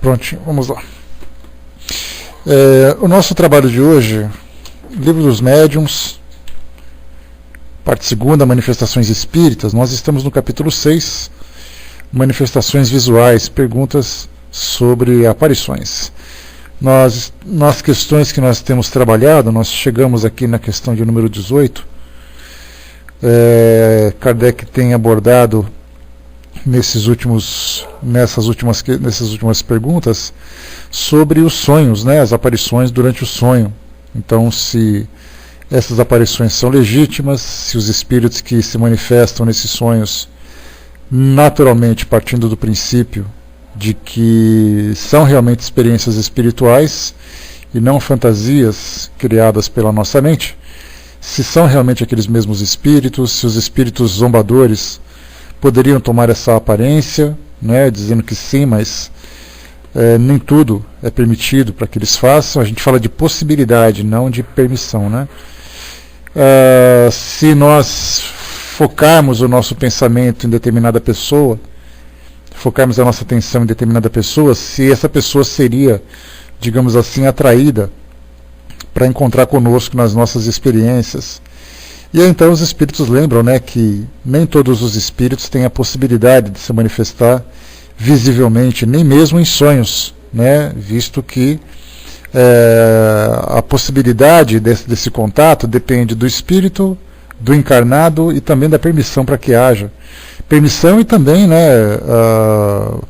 Prontinho, vamos lá. O nosso trabalho de hoje, Livro dos Médiuns, parte 2, Manifestações Espíritas. Nós estamos no capítulo 6, Manifestações Visuais, perguntas sobre aparições. Nas questões que nós temos trabalhado, nós chegamos aqui na questão de número 18. Kardec tem abordado nessas últimas perguntas sobre os sonhos, né, as aparições durante o sonho. Então, se essas aparições são legítimas, se os espíritos que se manifestam nesses sonhos, naturalmente partindo do princípio de que são realmente experiências espirituais e não fantasias criadas pela nossa mente, se são realmente aqueles mesmos espíritos, se os espíritos zombadores poderiam tomar essa aparência, né, dizendo que sim, mas nem tudo é permitido para que eles façam. A gente fala de possibilidade, não de permissão, né? Se nós focarmos o nosso pensamento em determinada pessoa, focarmos a nossa atenção em determinada pessoa, se essa pessoa seria, digamos assim, atraída para encontrar conosco nas nossas experiências. E aí, então os espíritos lembram, né, que nem todos os espíritos têm a possibilidade de se manifestar visivelmente, nem mesmo em sonhos, né, visto que a possibilidade desse contato depende do espírito, do encarnado e também da permissão para que haja. Permissão e também, né,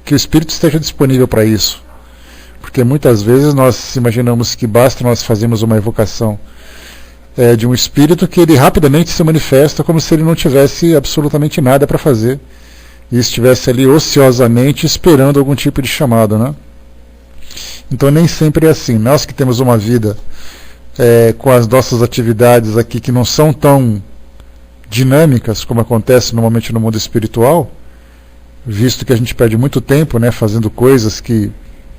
que o espírito esteja disponível para isso. Porque muitas vezes nós imaginamos que basta nós fazermos uma evocação de um espírito que ele rapidamente se manifesta como se ele não tivesse absolutamente nada para fazer e estivesse ali ociosamente esperando algum tipo de chamado, né? Então nem sempre é assim. Nós que temos uma vida com as nossas atividades aqui que não são tão dinâmicas como acontece normalmente no mundo espiritual, visto que a gente perde muito tempo, né, fazendo coisas que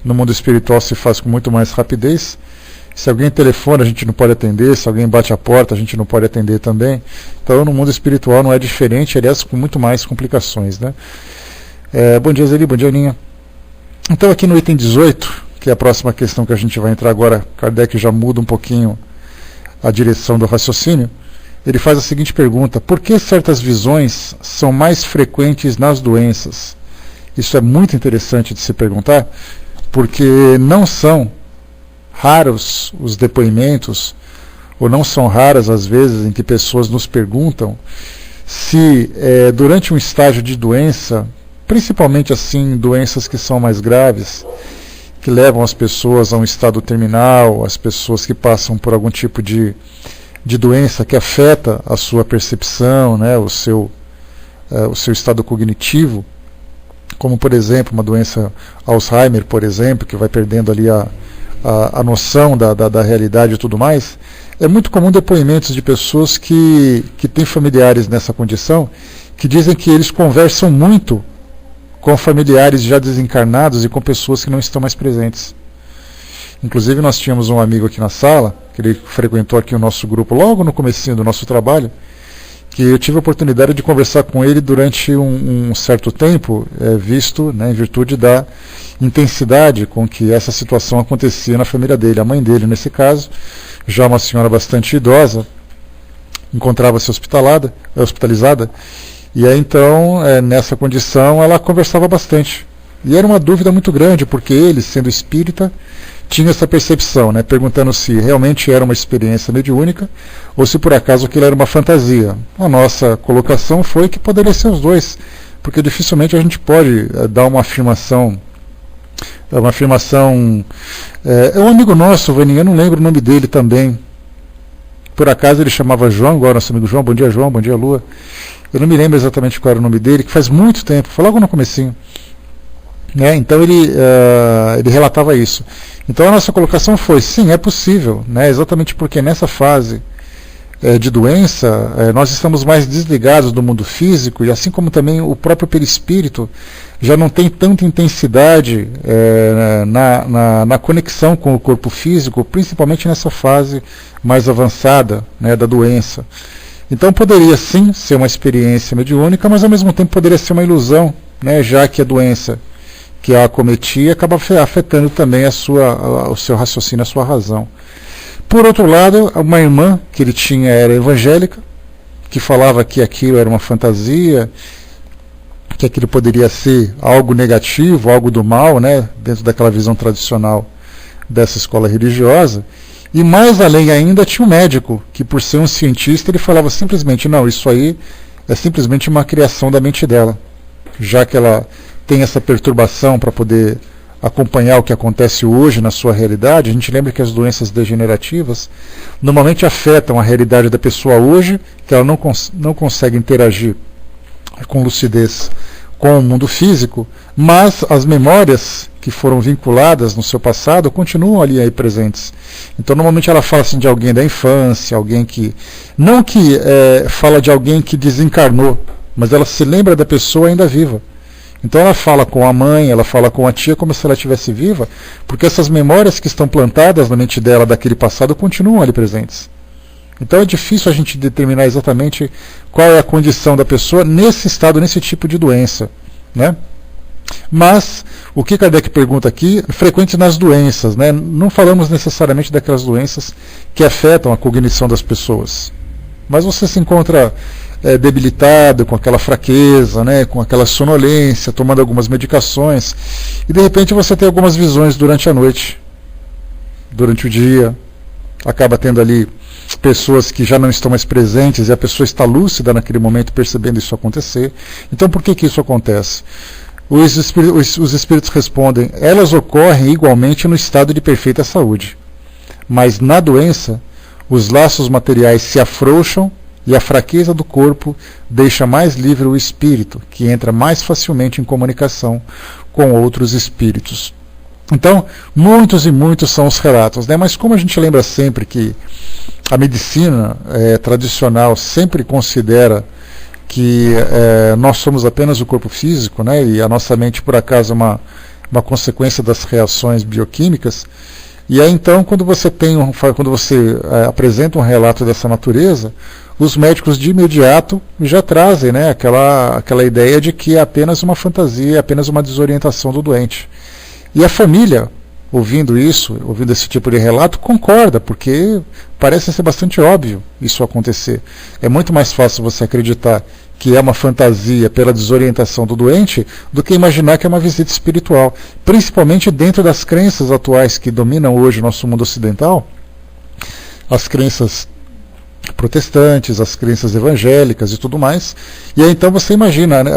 no mundo espiritual se faz com muito mais rapidez. Se alguém telefona, a gente não pode atender. Se alguém bate a porta, a gente não pode atender também. Então, no mundo espiritual não é diferente, aliás, com muito mais complicações, né? Bom dia, Zeli. Bom dia, Aninha. Então, aqui no item 18, que é a próxima questão que a gente vai entrar agora, Kardec já muda um pouquinho a direção do raciocínio. Ele faz a seguinte pergunta: por que certas visões são mais frequentes nas doenças? Isso é muito interessante de se perguntar, porque não são raros os depoimentos, ou não são raras as vezes em que pessoas nos perguntam se durante um estágio de doença, principalmente assim doenças que são mais graves, que levam as pessoas a um estado terminal, as pessoas que passam por algum tipo de doença que afeta a sua percepção, né, o seu estado cognitivo, como por exemplo uma doença Alzheimer, por exemplo, que vai perdendo ali a noção da realidade e tudo mais. É muito comum depoimentos de pessoas que têm familiares nessa condição, que dizem que eles conversam muito com familiares já desencarnados e com pessoas que não estão mais presentes. Inclusive nós tínhamos um amigo aqui na sala, que ele frequentou aqui o nosso grupo logo no comecinho do nosso trabalho, que eu tive a oportunidade de conversar com ele durante um certo tempo, visto, né, em virtude da intensidade com que essa situação acontecia na família dele. A mãe dele, nesse caso, já uma senhora bastante idosa, encontrava-se hospitalizada, e aí então, nessa condição, ela conversava bastante. E era uma dúvida muito grande, porque ele, sendo espírita, tinha essa percepção, né, perguntando se realmente era uma experiência mediúnica ou se por acaso aquilo era uma fantasia. A nossa colocação foi que poderia ser os dois, porque dificilmente a gente pode dar uma afirmação. É um amigo nosso, Vaninha, eu não lembro o nome dele também. Por acaso ele chamava João, agora nosso amigo João. Bom dia, João. Bom dia, Lua. Eu não me lembro exatamente qual era o nome dele, que faz muito tempo, foi logo no comecinho. Então ele relatava isso. Então a nossa colocação foi: sim, é possível, né, exatamente porque nessa fase de doença nós estamos mais desligados do mundo físico, e assim como também o próprio perispírito já não tem tanta intensidade na conexão com o corpo físico, principalmente nessa fase mais avançada, né, da doença. Então poderia sim ser uma experiência mediúnica, mas ao mesmo tempo poderia ser uma ilusão, né, já que a doença que a acometia acaba afetando também o seu raciocínio, a sua razão. Por outro lado, uma irmã que ele tinha era evangélica, que falava que aquilo era uma fantasia, que aquilo poderia ser algo negativo, algo do mal, né, dentro daquela visão tradicional dessa escola religiosa. E mais além ainda tinha um médico, que por ser um cientista, ele falava simplesmente, não, isso aí é simplesmente uma criação da mente dela, já que ela tem essa perturbação para poder acompanhar o que acontece hoje na sua realidade. A gente lembra que as doenças degenerativas normalmente afetam a realidade da pessoa hoje, que ela não consegue interagir com lucidez com o mundo físico, mas as memórias que foram vinculadas no seu passado continuam ali aí presentes. Então normalmente ela fala assim de alguém da infância, alguém que não que fala de alguém que desencarnou, mas ela se lembra da pessoa ainda viva. Então ela fala com a mãe, ela fala com a tia como se ela estivesse viva, porque essas memórias que estão plantadas na mente dela daquele passado continuam ali presentes. Então é difícil a gente determinar exatamente qual é a condição da pessoa nesse estado, nesse tipo de doença, né? Mas o que Kardec pergunta aqui, frequente nas doenças, né? Não falamos necessariamente daquelas doenças que afetam a cognição das pessoas, mas você se encontra debilitado, com aquela fraqueza, né, com aquela sonolência, tomando algumas medicações, e de repente você tem algumas visões durante a noite, durante o dia, acaba tendo ali pessoas que já não estão mais presentes e a pessoa está lúcida naquele momento percebendo isso acontecer. Então por que isso acontece? Os espíritos respondem, elas ocorrem igualmente no estado de perfeita saúde, mas na doença os laços materiais se afrouxam e a fraqueza do corpo deixa mais livre o espírito, que entra mais facilmente em comunicação com outros espíritos. Então, muitos e muitos são os relatos, né? Mas como a gente lembra sempre que a medicina tradicional sempre considera que nós somos apenas o corpo físico, né? E a nossa mente, por acaso, é uma consequência das reações bioquímicas. E aí, então, quando você apresenta um relato dessa natureza, os médicos de imediato já trazem, né, aquela ideia de que é apenas uma fantasia, é apenas uma desorientação do doente. E a família, ouvindo esse tipo de relato, concorda, porque parece ser bastante óbvio isso acontecer. É muito mais fácil você acreditar que é uma fantasia pela desorientação do doente do que imaginar que é uma visita espiritual, principalmente dentro das crenças atuais que dominam hoje o nosso mundo ocidental, as crenças protestantes, as crenças evangélicas e tudo mais. E aí então você imagina, né,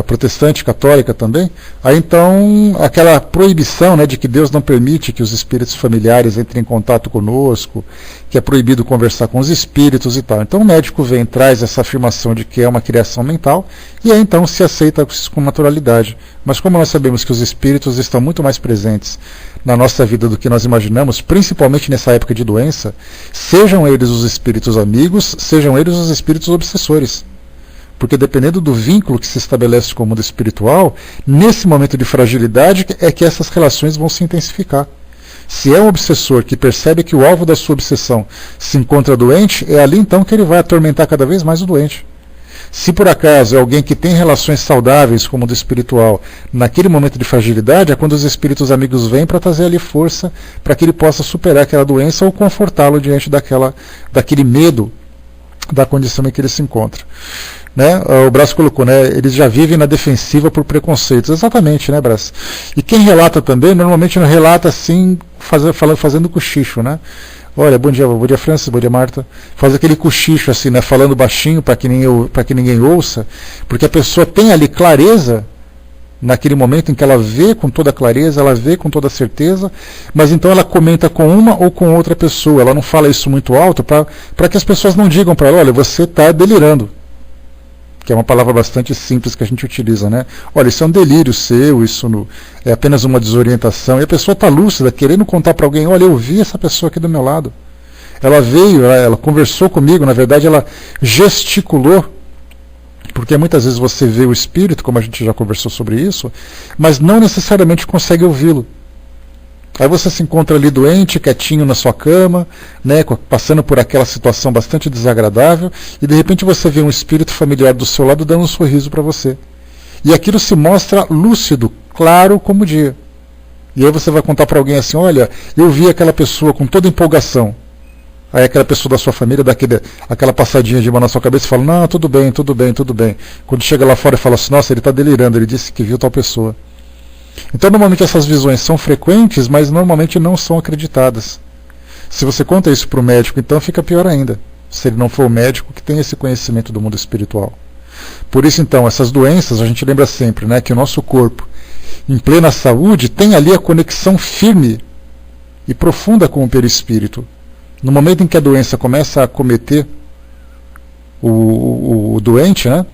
protestante, católica também, aí então aquela proibição, né, de que Deus não permite que os espíritos familiares entrem em contato conosco, que é proibido conversar com os espíritos e tal. Então o médico vem, traz essa afirmação de que é uma criação mental, e aí então se aceita com naturalidade. Mas como nós sabemos que os espíritos estão muito mais presentes na nossa vida do que nós imaginamos, principalmente nessa época de doença, sejam eles os espíritos amigos, sejam eles os espíritos obsessores. Porque dependendo do vínculo que se estabelece com o mundo espiritual, nesse momento de fragilidade é que essas relações vão se intensificar. Se é um obsessor que percebe que o alvo da sua obsessão se encontra doente, é ali então que ele vai atormentar cada vez mais o doente. Se por acaso é alguém que tem relações saudáveis com o mundo espiritual, naquele momento de fragilidade é quando os espíritos amigos vêm para trazer ali força para que ele possa superar aquela doença ou confortá-lo diante daquele medo da condição em que ele se encontra. Né? O Brás colocou, né? Eles já vivem na defensiva por preconceitos. Exatamente, né, Brás? E quem relata também, normalmente não relata assim, fazendo cochicho, né? Olha, bom dia Francis, bom dia Marta. Faz aquele cochicho assim, né, falando baixinho para que ninguém ouça, porque a pessoa tem ali clareza naquele momento em que ela vê com toda clareza, ela vê com toda certeza, mas então ela comenta com uma ou com outra pessoa. Ela não fala isso muito alto para que as pessoas não digam para ela, olha, você está delirando. Que é uma palavra bastante simples que a gente utiliza, né? Olha, isso é um delírio seu, isso é apenas uma desorientação. E a pessoa está lúcida, querendo contar para alguém, olha, eu vi essa pessoa aqui do meu lado. Ela veio, ela conversou comigo, na verdade ela gesticulou, porque muitas vezes você vê o espírito, como a gente já conversou sobre isso, mas não necessariamente consegue ouvi-lo. Aí você se encontra ali doente, quietinho na sua cama, né, passando por aquela situação bastante desagradável, e de repente você vê um espírito familiar do seu lado dando um sorriso para você. e aquilo se mostra lúcido, claro como o dia. E aí você vai contar para alguém assim, olha, eu vi aquela pessoa com toda empolgação. Aí aquela pessoa da sua família dá aquela passadinha de mão na sua cabeça e fala, não, tudo bem, tudo bem, tudo bem. Quando chega lá fora e fala assim, nossa, ele está delirando, ele disse que viu tal pessoa. Então normalmente essas visões são frequentes, mas normalmente não são acreditadas. Se você conta isso para o médico, então fica pior ainda, se ele não for o médico que tem esse conhecimento do mundo espiritual. Por isso então, essas doenças, a gente lembra sempre, né, que o nosso corpo, em plena saúde, tem ali a conexão firme e profunda com o perispírito. No momento em que a doença começa a acometer o doente, né,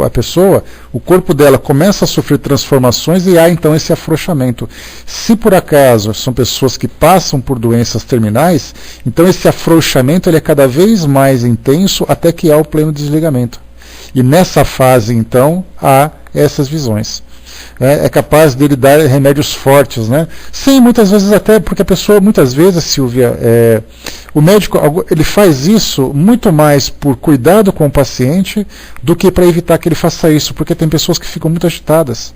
a pessoa, o corpo dela começa a sofrer transformações e há então esse afrouxamento. Se por acaso são pessoas que passam por doenças terminais, então esse afrouxamento ele é cada vez mais intenso até que há o pleno desligamento. E nessa fase então há essas visões. É capaz dele dar remédios fortes, né? Sim, muitas vezes até, porque a pessoa, muitas vezes, Silvia, o médico ele faz isso muito mais por cuidado com o paciente do que para evitar que ele faça isso, porque tem pessoas que ficam muito agitadas.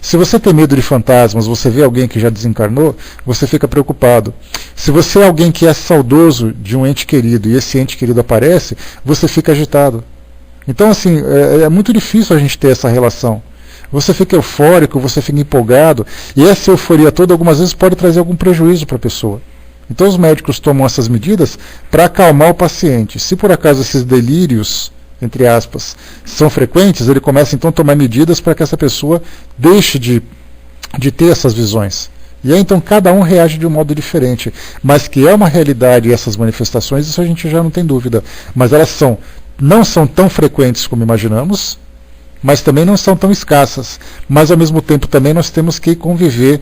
Se você tem medo de fantasmas, você vê alguém que já desencarnou, você fica preocupado. Se você é alguém que é saudoso de um ente querido e esse ente querido aparece, você fica agitado. Então, assim, é muito difícil a gente ter essa relação. Você fica eufórico, você fica empolgado, e essa euforia toda algumas vezes pode trazer algum prejuízo para a pessoa. Então os médicos tomam essas medidas para acalmar o paciente. Se por acaso esses delírios, entre aspas, são frequentes, ele começa então a tomar medidas para que essa pessoa deixe de ter essas visões. E aí então cada um reage de um modo diferente. Mas que é uma realidade essas manifestações, isso a gente já não tem dúvida. Mas elas não são tão frequentes como imaginamos, mas também não são tão escassas. Mas ao mesmo tempo também nós temos que conviver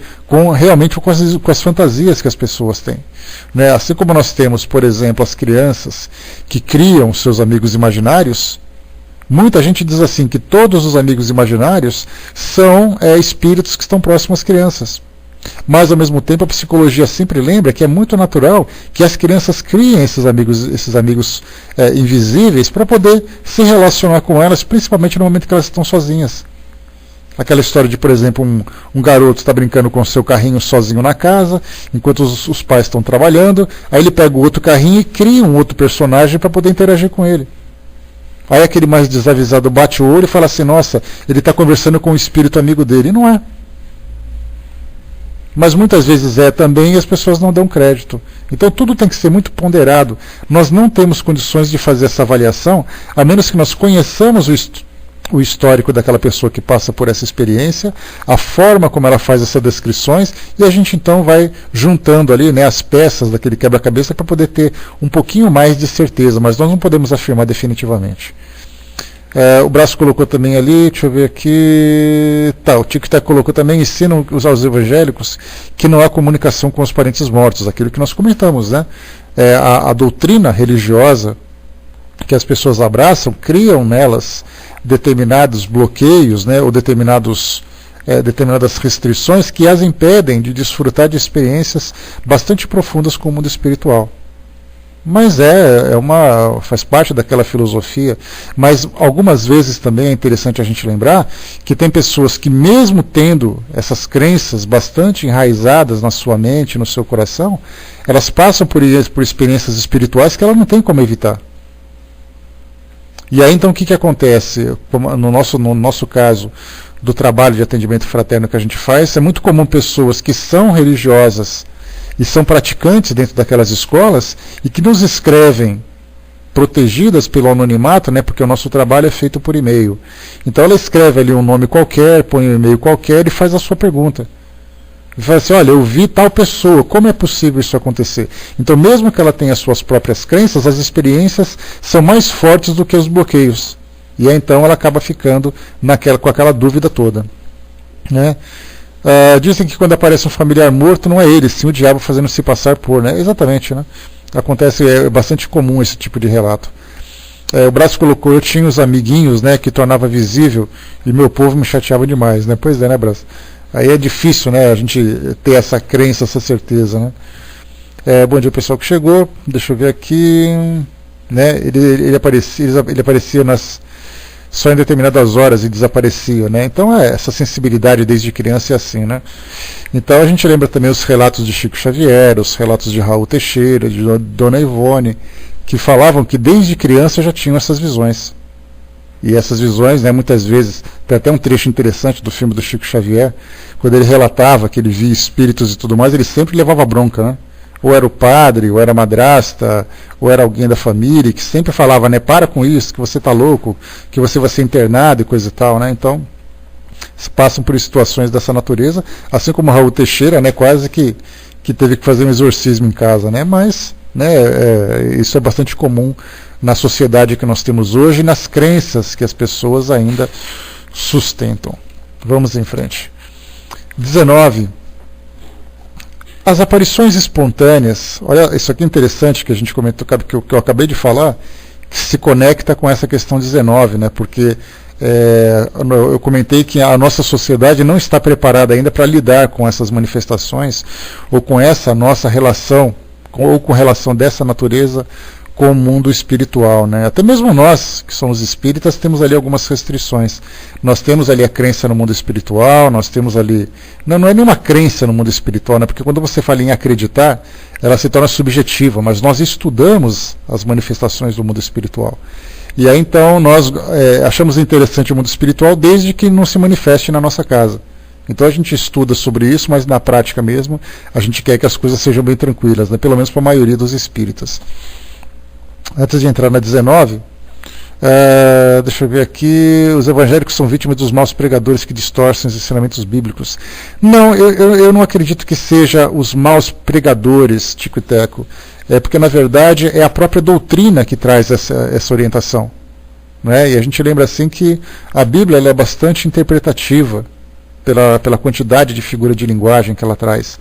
realmente com as fantasias que as pessoas têm, né? Assim como nós temos, por exemplo, as crianças que criam seus amigos imaginários, muita gente diz assim que todos os amigos imaginários são espíritos que estão próximos às crianças. Mas ao mesmo tempo a psicologia sempre lembra que é muito natural que as crianças criem esses amigos invisíveis para poder se relacionar com elas, principalmente no momento que elas estão sozinhas. Aquela história de, por exemplo, um garoto está brincando com o seu carrinho sozinho na casa, enquanto os pais estão trabalhando, aí ele pega o outro carrinho e cria um outro personagem para poder interagir com ele. Aí aquele mais desavisado bate o olho e fala assim, nossa, ele está conversando com o espírito amigo dele. E não é. Mas muitas vezes também e as pessoas não dão crédito. Então tudo tem que ser muito ponderado. Nós não temos condições de fazer essa avaliação, a menos que nós conheçamos o histórico daquela pessoa que passa por essa experiência, a forma como ela faz essas descrições, e a gente então vai juntando ali, né, as peças daquele quebra-cabeça para poder ter um pouquinho mais de certeza, mas nós não podemos afirmar definitivamente. O Braço colocou também ali, deixa eu ver aqui. O Tic-Tac colocou também, ensinam aos evangélicos que não há comunicação com os parentes mortos, aquilo que nós comentamos, né? A doutrina religiosa que as pessoas abraçam, criam nelas determinados bloqueios, né, ou determinadas restrições que as impedem de desfrutar de experiências bastante profundas com o mundo espiritual. Mas faz parte daquela filosofia. Mas algumas vezes também é interessante a gente lembrar que tem pessoas que, mesmo tendo essas crenças bastante enraizadas na sua mente, no seu coração, elas passam por experiências espirituais que elas não têm como evitar. E aí então o que acontece? No nosso caso do trabalho de atendimento fraterno que a gente faz, é muito comum pessoas que são religiosas e são praticantes dentro daquelas escolas e que nos escrevem protegidas pelo anonimato, né, porque o nosso trabalho é feito por e-mail. Então ela escreve ali um nome qualquer, põe um e-mail qualquer e faz a sua pergunta. E fala assim, olha, eu vi tal pessoa, como é possível isso acontecer? Então mesmo que ela tenha suas próprias crenças, as experiências são mais fortes do que os bloqueios. E aí então ela acaba ficando com aquela dúvida toda, né? Dizem que quando aparece um familiar morto não é ele, sim o diabo fazendo se passar por, né? Exatamente, né? Acontece, é bastante comum esse tipo de relato. O Braço colocou, eu tinha os amiguinhos, né, que tornava visível e meu povo me chateava demais, né? Pois é, né, Braço? Aí é difícil, né, a gente ter essa crença, essa certeza, né? Bom dia, pessoal que chegou. Deixa eu ver aqui, né? Ele aparecia só em determinadas horas e desaparecia, né? Então essa sensibilidade desde criança é assim, né? Então a gente lembra também os relatos de Chico Xavier, os relatos de Raul Teixeira, de Dona Ivone, que falavam que desde criança já tinham essas visões. E essas visões, né, muitas vezes, tem até um trecho interessante do filme do Chico Xavier, quando ele relatava que ele via espíritos e tudo mais, ele sempre levava bronca, né? Ou era o padre, ou era a madrasta, ou era alguém da família, que sempre falava, né, para com isso, que você está louco, que você vai ser internado e coisa e tal, né? Então, passam por situações dessa natureza, assim como Raul Teixeira, né, quase que teve que fazer um exorcismo em casa, né? Mas, né, isso é bastante comum na sociedade que nós temos hoje e nas crenças que as pessoas ainda sustentam. Vamos em frente. 19. As aparições espontâneas. Olha, isso aqui é interessante que a gente comentou, que eu acabei de falar, que se conecta com essa questão 19, né? Porque eu comentei que a nossa sociedade não está preparada ainda para lidar com essas manifestações ou com essa nossa relação, ou com relação dessa natureza com o mundo espiritual, né? Até mesmo nós, que somos espíritas, temos ali algumas restrições. Nós temos ali a crença no mundo espiritual, nós temos ali... Não é nenhuma crença no mundo espiritual, né? Porque quando você fala em acreditar, ela se torna subjetiva, mas nós estudamos as manifestações do mundo espiritual. E aí então nós achamos interessante o mundo espiritual desde que não se manifeste na nossa casa. Então a gente estuda sobre isso, mas na prática mesmo a gente quer que as coisas sejam bem tranquilas, né? Pelo menos para a maioria dos espíritas. Antes de entrar na 19, deixa eu ver aqui, os evangélicos são vítimas dos maus pregadores que distorcem os ensinamentos bíblicos. Não, eu não acredito que seja os maus pregadores, Tico e Teco, porque na verdade é a própria doutrina que traz essa orientação. Né? E a gente lembra assim que a Bíblia ela é bastante interpretativa pela quantidade de figura de linguagem que ela traz.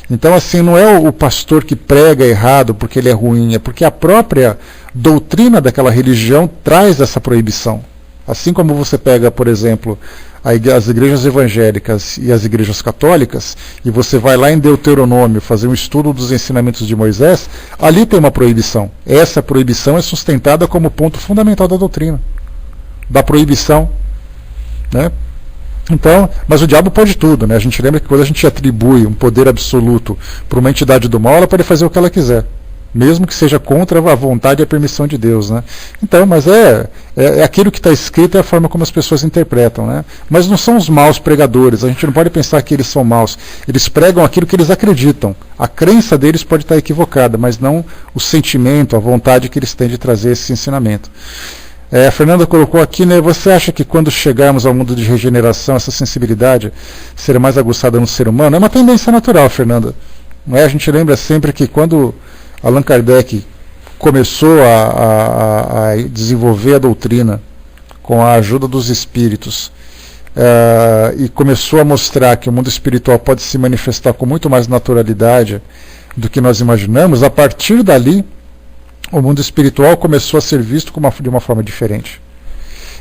Então, assim, não é o pastor que prega errado porque ele é ruim, é porque a própria doutrina daquela religião traz essa proibição. Assim como você pega, por exemplo, as igrejas evangélicas e as igrejas católicas, e você vai lá em Deuteronômio fazer um estudo dos ensinamentos de Moisés, ali tem uma proibição. Essa proibição é sustentada como ponto fundamental da doutrina, da proibição, né? Então, mas o diabo pode tudo, né? A gente lembra que quando a gente atribui um poder absoluto para uma entidade do mal, ela pode fazer o que ela quiser, mesmo que seja contra a vontade e a permissão de Deus, né? Então, mas é aquilo que está escrito, é a forma como as pessoas interpretam, né? Mas não são os maus pregadores, a gente não pode pensar que eles são maus, eles pregam aquilo que eles acreditam, a crença deles pode estar equivocada, mas não o sentimento, a vontade que eles têm de trazer esse ensinamento. A Fernanda colocou aqui, né, você acha que quando chegarmos ao mundo de regeneração, essa sensibilidade será mais aguçada no ser humano? É uma tendência natural, Fernanda. Não é? A gente lembra sempre que quando Allan Kardec começou a desenvolver a doutrina com a ajuda dos espíritos e começou a mostrar que o mundo espiritual pode se manifestar com muito mais naturalidade do que nós imaginamos, a partir dali o mundo espiritual começou a ser visto de uma forma diferente.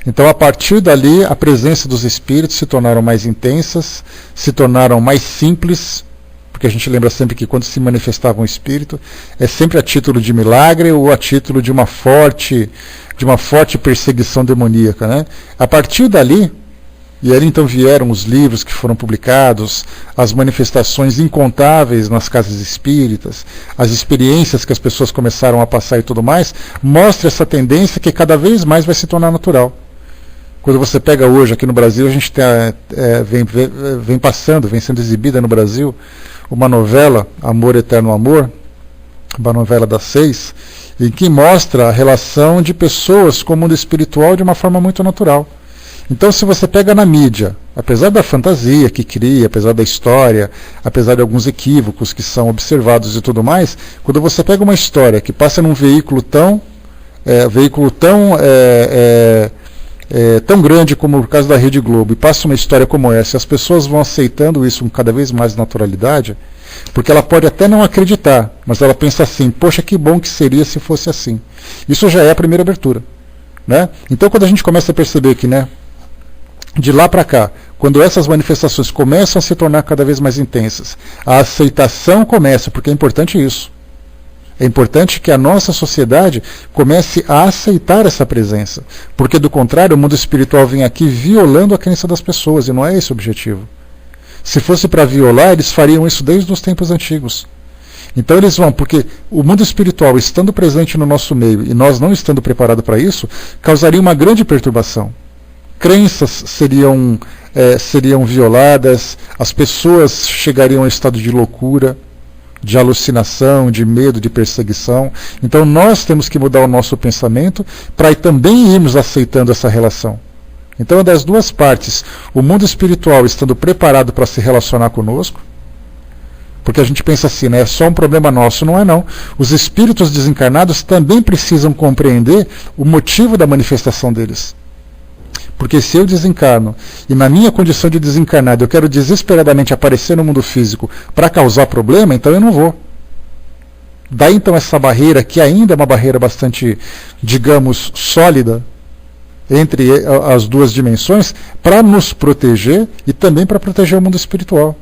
Então, a partir dali, a presença dos espíritos se tornaram mais intensas, se tornaram mais simples, porque a gente lembra sempre que quando se manifestava um espírito, é sempre a título de milagre ou a título de uma forte perseguição demoníaca, né? A partir dali, e aí então vieram os livros que foram publicados, as manifestações incontáveis nas casas espíritas, as experiências que as pessoas começaram a passar e tudo mais, mostra essa tendência que cada vez mais vai se tornar natural. Quando você pega hoje aqui no Brasil, a gente vem sendo exibida no Brasil uma novela, Amor Eterno Amor, uma novela das 6, em que mostra a relação de pessoas com o mundo espiritual de uma forma muito natural. Então, se você pega na mídia, apesar da fantasia que cria, apesar da história, apesar de alguns equívocos que são observados e tudo mais, quando você pega uma história que passa num veículo tão grande como o caso da Rede Globo, e passa uma história como essa, e as pessoas vão aceitando isso com cada vez mais naturalidade, porque ela pode até não acreditar, mas ela pensa assim, poxa, que bom que seria se fosse assim. Isso já é a primeira abertura, né? Então, quando a gente começa a perceber que, né, de lá para cá, quando essas manifestações começam a se tornar cada vez mais intensas, a aceitação começa, porque é importante isso. É importante que a nossa sociedade comece a aceitar essa presença, porque do contrário o mundo espiritual vem aqui violando a crença das pessoas, e não é esse o objetivo. Se fosse para violar, eles fariam isso desde os tempos antigos. Então eles vão, porque o mundo espiritual estando presente no nosso meio e nós não estando preparados para isso, causaria uma grande perturbação. Crenças seriam violadas, as pessoas chegariam a um estado de loucura, de alucinação, de medo, de perseguição. Então nós temos que mudar o nosso pensamento para também irmos aceitando essa relação. Então é das duas partes, o mundo espiritual estando preparado para se relacionar conosco, porque a gente pensa assim, né, é só um problema nosso, não é não. Os espíritos desencarnados também precisam compreender o motivo da manifestação deles. Porque se eu desencarno, e na minha condição de desencarnado eu quero desesperadamente aparecer no mundo físico para causar problema, então eu não vou. Daí então essa barreira, que ainda é uma barreira bastante, digamos, sólida, entre as duas dimensões, para nos proteger e também para proteger o mundo espiritual.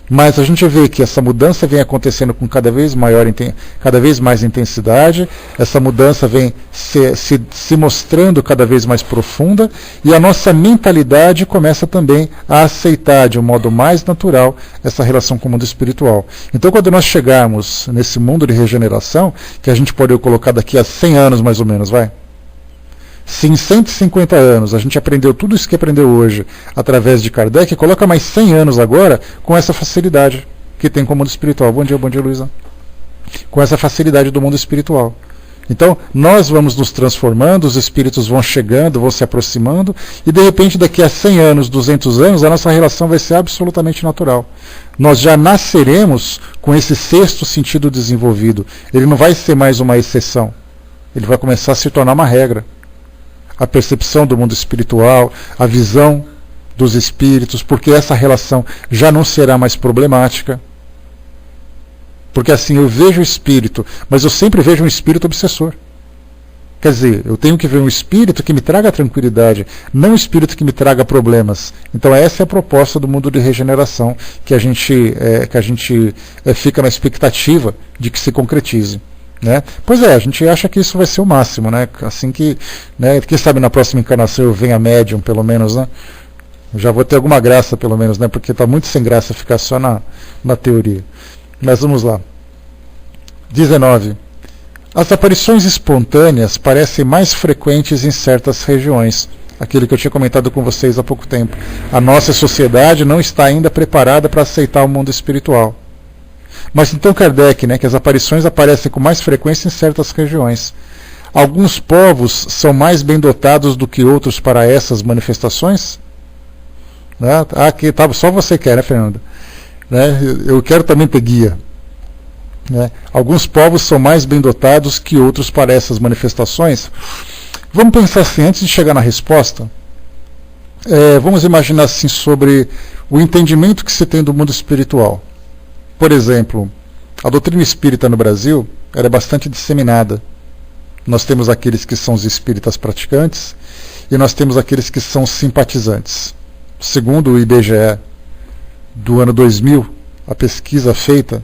Mas a gente vê que essa mudança vem acontecendo com cada vez mais intensidade, essa mudança vem se mostrando cada vez mais profunda, e a nossa mentalidade começa também a aceitar de um modo mais natural essa relação com o mundo espiritual. Então quando nós chegarmos nesse mundo de regeneração, que a gente pode colocar daqui a 100 anos mais ou menos, se em 150 anos a gente aprendeu tudo isso que aprendeu hoje através de Kardec, coloca mais 100 anos agora com essa facilidade que tem com o mundo espiritual. Bom dia, Luísa. Com essa facilidade do mundo espiritual. Então, nós vamos nos transformando, os espíritos vão chegando, vão se aproximando, e de repente daqui a 100 anos, 200 anos, a nossa relação vai ser absolutamente natural. Nós já nasceremos com esse sexto sentido desenvolvido. Ele não vai ser mais uma exceção. Ele vai começar a se tornar uma regra. A percepção do mundo espiritual, a visão dos espíritos, porque essa relação já não será mais problemática. Porque assim, eu vejo o espírito, mas eu sempre vejo um espírito obsessor. Quer dizer, eu tenho que ver um espírito que me traga tranquilidade, não um espírito que me traga problemas. Então essa é a proposta do mundo de regeneração, que a gente fica na expectativa de que se concretize. Né? Pois é, a gente acha que isso vai ser o máximo, né? Assim que, né, quem sabe na próxima encarnação eu venha médium, pelo menos, né? Eu já vou ter alguma graça, pelo menos, né? Porque está muito sem graça ficar só na teoria. Mas vamos lá. 19. As aparições espontâneas parecem mais frequentes em certas regiões. Aquilo que eu tinha comentado com vocês há pouco tempo. A nossa sociedade não está ainda preparada para aceitar o mundo espiritual. Mas então Kardec, né, que as aparições aparecem com mais frequência em certas regiões. Alguns povos são mais bem dotados do que outros para essas manifestações? Né? Aqui, tá, só você quer, né, Fernanda? Né? Eu quero também ter guia. Né? Alguns povos são mais bem dotados que outros para essas manifestações. Vamos pensar assim, antes de chegar na resposta, vamos imaginar assim sobre o entendimento que se tem do mundo espiritual. Por exemplo, a doutrina espírita no Brasil era bastante disseminada. Nós temos aqueles que são os espíritas praticantes e nós temos aqueles que são simpatizantes. Segundo o IBGE do ano 2000, a pesquisa feita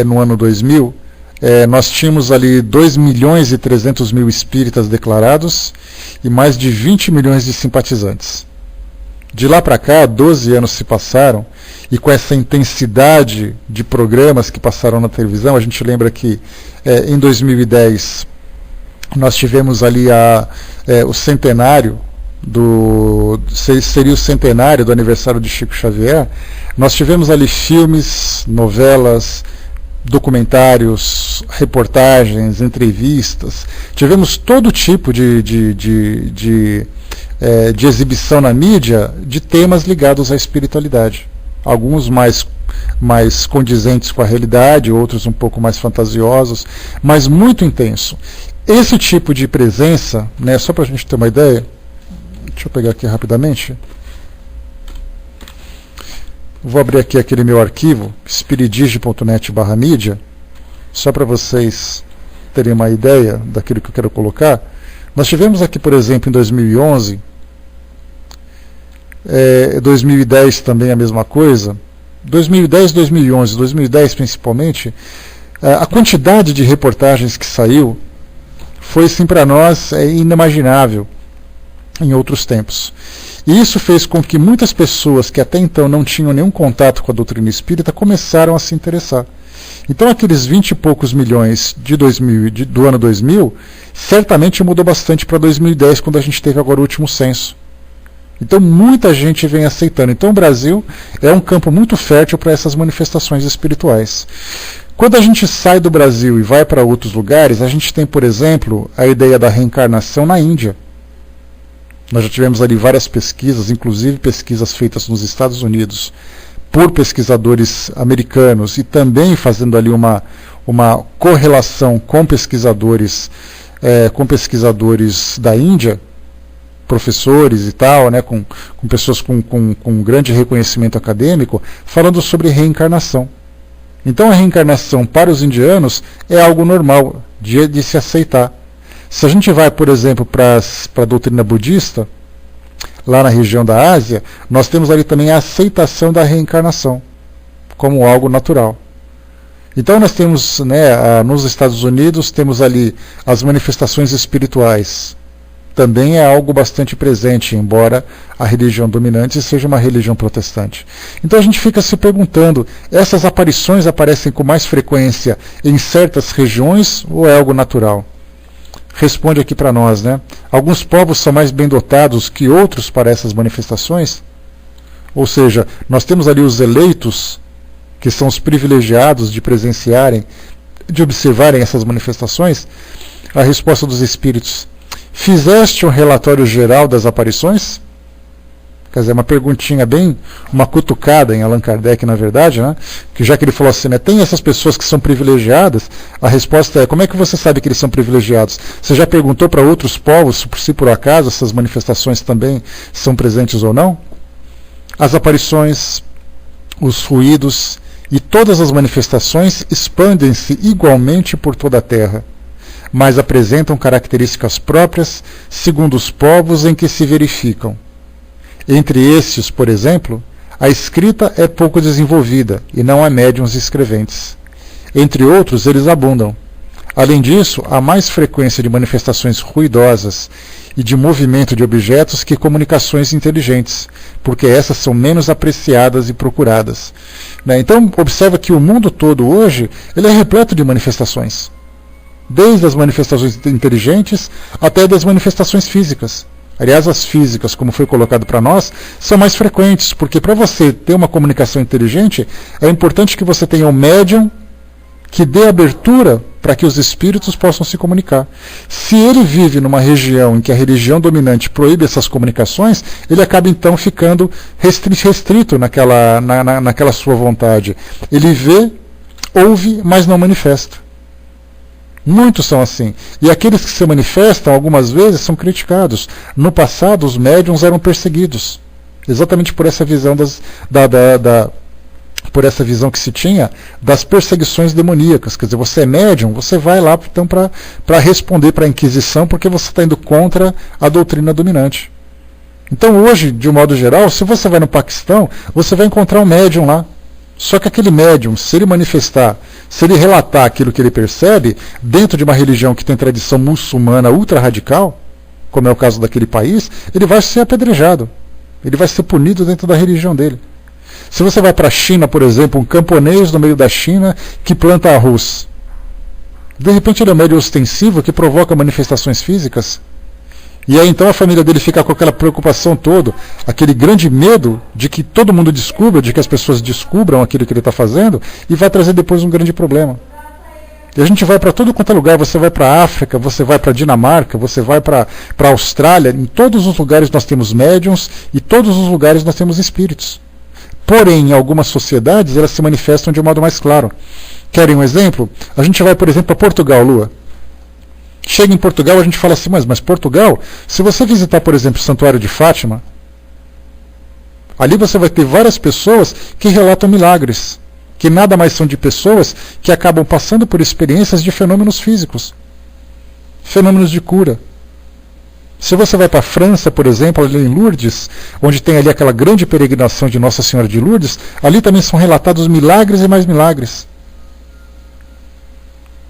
no ano 2000, nós tínhamos ali 2.300.000 espíritas declarados e mais de 20 milhões de simpatizantes. De lá para cá, 12 anos se passaram, e com essa intensidade de programas que passaram na televisão, a gente lembra que em 2010 nós tivemos ali o centenário, seria o centenário do aniversário de Chico Xavier. Nós tivemos ali filmes, novelas, documentários, reportagens, entrevistas, tivemos todo tipo de exibição na mídia de temas ligados à espiritualidade. Alguns mais condizentes com a realidade, outros um pouco mais fantasiosos, mas muito intenso. Esse tipo de presença, né, só para a gente ter uma ideia, deixa eu pegar aqui rapidamente. Vou abrir aqui aquele meu arquivo, spiridige.net/mídia, só para vocês terem uma ideia daquilo que eu quero colocar. Nós tivemos aqui, por exemplo, em 2011, 2010 também a mesma coisa, 2010, 2011, 2010 principalmente, A quantidade de reportagens que saiu foi, assim, para nós inimaginável em outros tempos. E isso fez com que muitas pessoas que até então não tinham nenhum contato com a doutrina espírita começaram a se interessar. Então aqueles 20 e poucos milhões do ano 2000 certamente mudou bastante para 2010, quando a gente teve agora o último censo. Então muita gente vem aceitando. Então o Brasil é um campo muito fértil para essas manifestações espirituais. Quando a gente sai do Brasil e vai para outros lugares, a gente tem, por exemplo, a ideia da reencarnação na Índia. Nós já tivemos ali várias pesquisas, inclusive pesquisas feitas nos Estados Unidos por pesquisadores americanos e também fazendo ali uma correlação com pesquisadores da Índia, professores e tal, né, com pessoas com grande reconhecimento acadêmico, falando sobre reencarnação. Então a reencarnação para os indianos é algo normal de se aceitar. Se a gente vai, por exemplo, para a doutrina budista, lá na região da Ásia, nós temos ali também a aceitação da reencarnação como algo natural. Então nós temos, né, nos Estados Unidos, temos ali as manifestações espirituais. Também é algo bastante presente, embora a religião dominante seja uma religião protestante. Então a gente fica se perguntando, essas aparições aparecem com mais frequência em certas regiões ou é algo natural? Responde aqui para nós, né? Alguns povos são mais bem dotados que outros para essas manifestações? Ou seja, nós temos ali os eleitos, que são os privilegiados de presenciarem, de observarem essas manifestações. A resposta dos espíritos: fizeste um relatório geral das aparições? Quer dizer, uma perguntinha bem, uma cutucada em Allan Kardec, na verdade, né? Que já que ele falou assim, né, tem essas pessoas que são privilegiadas, a resposta é: como é que você sabe que eles são privilegiados? Você já perguntou para outros povos se por acaso essas manifestações também são presentes ou não? As aparições, os ruídos e todas as manifestações expandem-se igualmente por toda a Terra, mas apresentam características próprias segundo os povos em que se verificam. Entre estes, por exemplo, a escrita é pouco desenvolvida e não há médiuns escreventes. Entre outros, eles abundam. Além disso, há mais frequência de manifestações ruidosas e de movimento de objetos que comunicações inteligentes, porque essas são menos apreciadas e procuradas. Então, observa que o mundo todo hoje ele é repleto de manifestações. Desde as manifestações inteligentes até das manifestações físicas. Aliás, as físicas, como foi colocado para nós, são mais frequentes, porque para você ter uma comunicação inteligente, é importante que você tenha um médium que dê abertura para que os espíritos possam se comunicar. Se ele vive numa região em que a religião dominante proíbe essas comunicações, ele acaba então ficando restrito naquela sua vontade. Ele vê, ouve, mas não manifesta. Muitos são assim. E aqueles que se manifestam, algumas vezes, são criticados. No passado, os médiuns eram perseguidos. Exatamente por essa visão por essa visão que se tinha das perseguições demoníacas. Quer dizer, você é médium, você vai lá então para responder para a Inquisição, porque você está indo contra a doutrina dominante. Então hoje, de um modo geral, se você vai no Paquistão, você vai encontrar um médium lá. Só que aquele médium, se ele manifestar, se ele relatar aquilo que ele percebe, dentro de uma religião que tem tradição muçulmana ultra radical, como é o caso daquele país, ele vai ser apedrejado. Ele vai ser punido dentro da religião dele. Se você vai para a China, por exemplo, um camponês no meio da China que planta arroz, de repente ele é um médium ostensivo que provoca manifestações físicas. E aí então a família dele fica com aquela preocupação toda, aquele grande medo de que todo mundo descubra, de que as pessoas descubram aquilo que ele está fazendo, e vai trazer depois um grande problema. E a gente vai para todo quanto é lugar, você vai para a África, você vai para a Dinamarca, você vai para a Austrália, em todos os lugares nós temos médiuns, e todos os lugares nós temos espíritos. Porém, em algumas sociedades, elas se manifestam de um modo mais claro. Querem um exemplo? A gente vai, por exemplo, para Portugal, Lua. Chega em Portugal, a gente fala assim, mas Portugal, se você visitar, por exemplo, o Santuário de Fátima, ali você vai ter várias pessoas que relatam milagres, que nada mais são de pessoas que acabam passando por experiências de fenômenos físicos, fenômenos de cura. Se você vai para a França, por exemplo, ali em Lourdes, onde tem ali aquela grande peregrinação de Nossa Senhora de Lourdes, ali também são relatados milagres e mais milagres.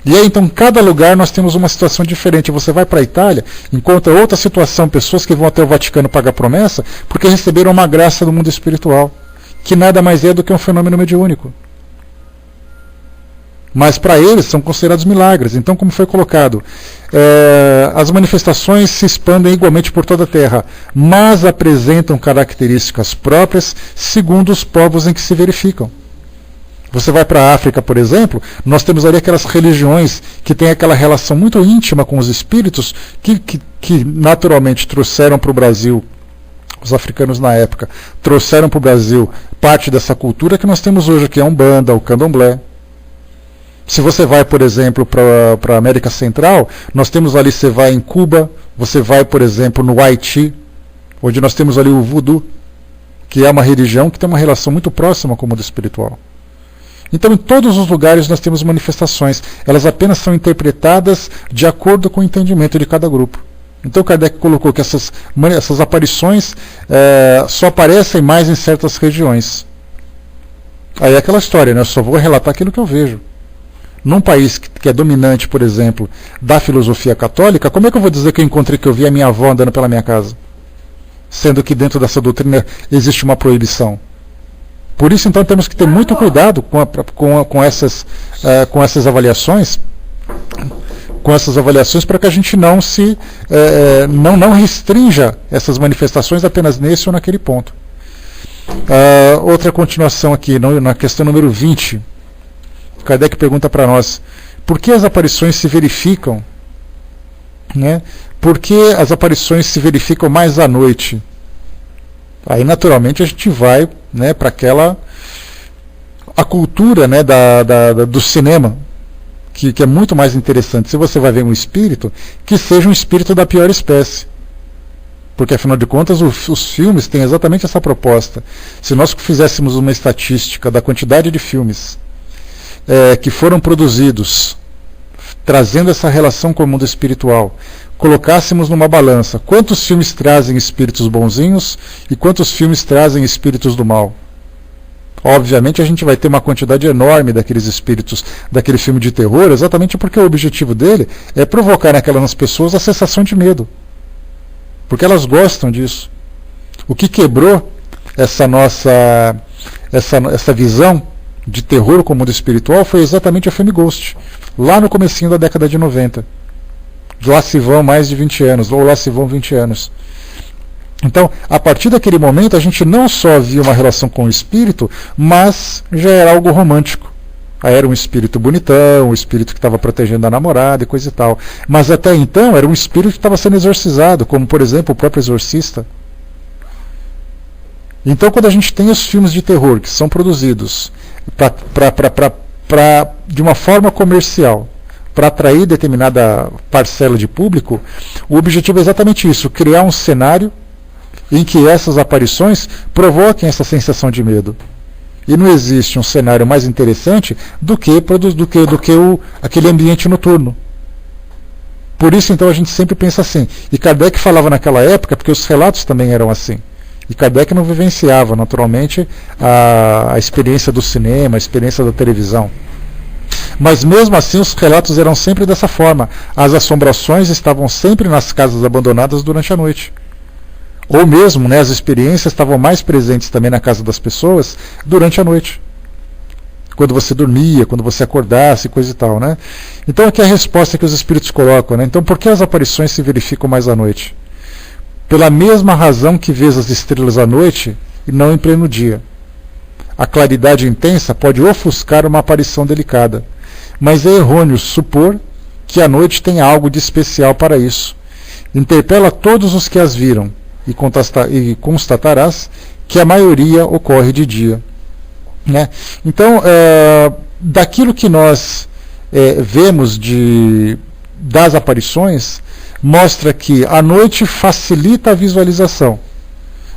E aí, então, em cada lugar nós temos uma situação diferente. Você vai para a Itália, encontra outra situação, pessoas que vão até o Vaticano pagar promessa, porque receberam uma graça do mundo espiritual, que nada mais é do que um fenômeno mediúnico. Mas para eles são considerados milagres. Então, como foi colocado, as manifestações se expandem igualmente por toda a Terra, mas apresentam características próprias segundo os povos em que se verificam. Você vai para a África, por exemplo, nós temos ali aquelas religiões que têm aquela relação muito íntima com os espíritos, que naturalmente trouxeram para o Brasil, os africanos na época, trouxeram para o Brasil parte dessa cultura que nós temos hoje, que é a Umbanda, o Candomblé. Se você vai, por exemplo, para a América Central, nós temos ali, você vai em Cuba, você vai, por exemplo, no Haiti, onde nós temos ali o Voodoo, que é uma religião que tem uma relação muito próxima com o mundo espiritual. Então, em todos os lugares nós temos manifestações. Elas apenas são interpretadas de acordo com o entendimento de cada grupo. Então, Kardec colocou que essas aparições só aparecem mais em certas regiões. Aí é aquela história, né? Eu só vou relatar aquilo que eu vejo. Num país que é dominante, por exemplo, da filosofia católica, como é que eu vou dizer que eu vi a minha avó andando pela minha casa? Sendo que dentro dessa doutrina existe uma proibição. Por isso, então, temos que ter muito cuidado com essas avaliações, para que a gente não não restrinja essas manifestações apenas nesse ou naquele ponto. Outra continuação aqui, na questão número 20, Kardec pergunta para nós, por que as aparições se verificam? Né? Por que as aparições se verificam mais à noite? Aí, naturalmente, a gente vai, né, para a cultura, né, do cinema, que é muito mais interessante. Se você vai ver um espírito, que seja um espírito da pior espécie. Porque, afinal de contas, os filmes têm exatamente essa proposta. Se nós fizéssemos uma estatística da quantidade de filmes que foram produzidos, trazendo essa relação com o mundo espiritual, colocássemos numa balança quantos filmes trazem espíritos bonzinhos e quantos filmes trazem espíritos do mal. Obviamente a gente vai ter uma quantidade enorme daqueles espíritos, daquele filme de terror, exatamente porque o objetivo dele é provocar nas pessoas a sensação de medo. Porque elas gostam disso. O que quebrou essa visão de terror com o mundo espiritual foi exatamente o filme Ghost, lá no comecinho da década de 90. Lá se vão mais de 20 anos, ou lá se vão 20 anos. Então, a partir daquele momento, a gente não só via uma relação com o espírito, mas já era algo romântico. Aí era um espírito bonitão, um espírito que estava protegendo a namorada e coisa e tal. Mas até então, era um espírito que estava sendo exorcizado, como, por exemplo, o próprio Exorcista. Então, quando a gente tem os filmes de terror que são produzidos de uma forma comercial, para atrair determinada parcela de público, o objetivo é exatamente isso, criar um cenário em que essas aparições provoquem essa sensação de medo. E não existe um cenário mais interessante do que aquele ambiente noturno. Por isso, então, a gente sempre pensa assim. E Kardec falava naquela época, porque os relatos também eram assim. E Kardec não vivenciava, naturalmente, a experiência do cinema, a experiência da televisão. Mas mesmo assim os relatos eram sempre dessa forma. As assombrações estavam sempre nas casas abandonadas durante a noite. Ou mesmo, né, as experiências estavam mais presentes também na casa das pessoas durante a noite. Quando você dormia, quando você acordasse, coisa e tal, né? Então aqui é a resposta que os espíritos colocam, né? Então por que as aparições se verificam mais à noite? Pela mesma razão que vês as estrelas à noite e não em pleno dia. A claridade intensa pode ofuscar uma aparição delicada, mas é errôneo supor que a noite tem algo de especial para isso. Interpela todos os que as viram e constatarás que a maioria ocorre de dia. Né? Então, daquilo que nós vemos das aparições, mostra que a noite facilita a visualização,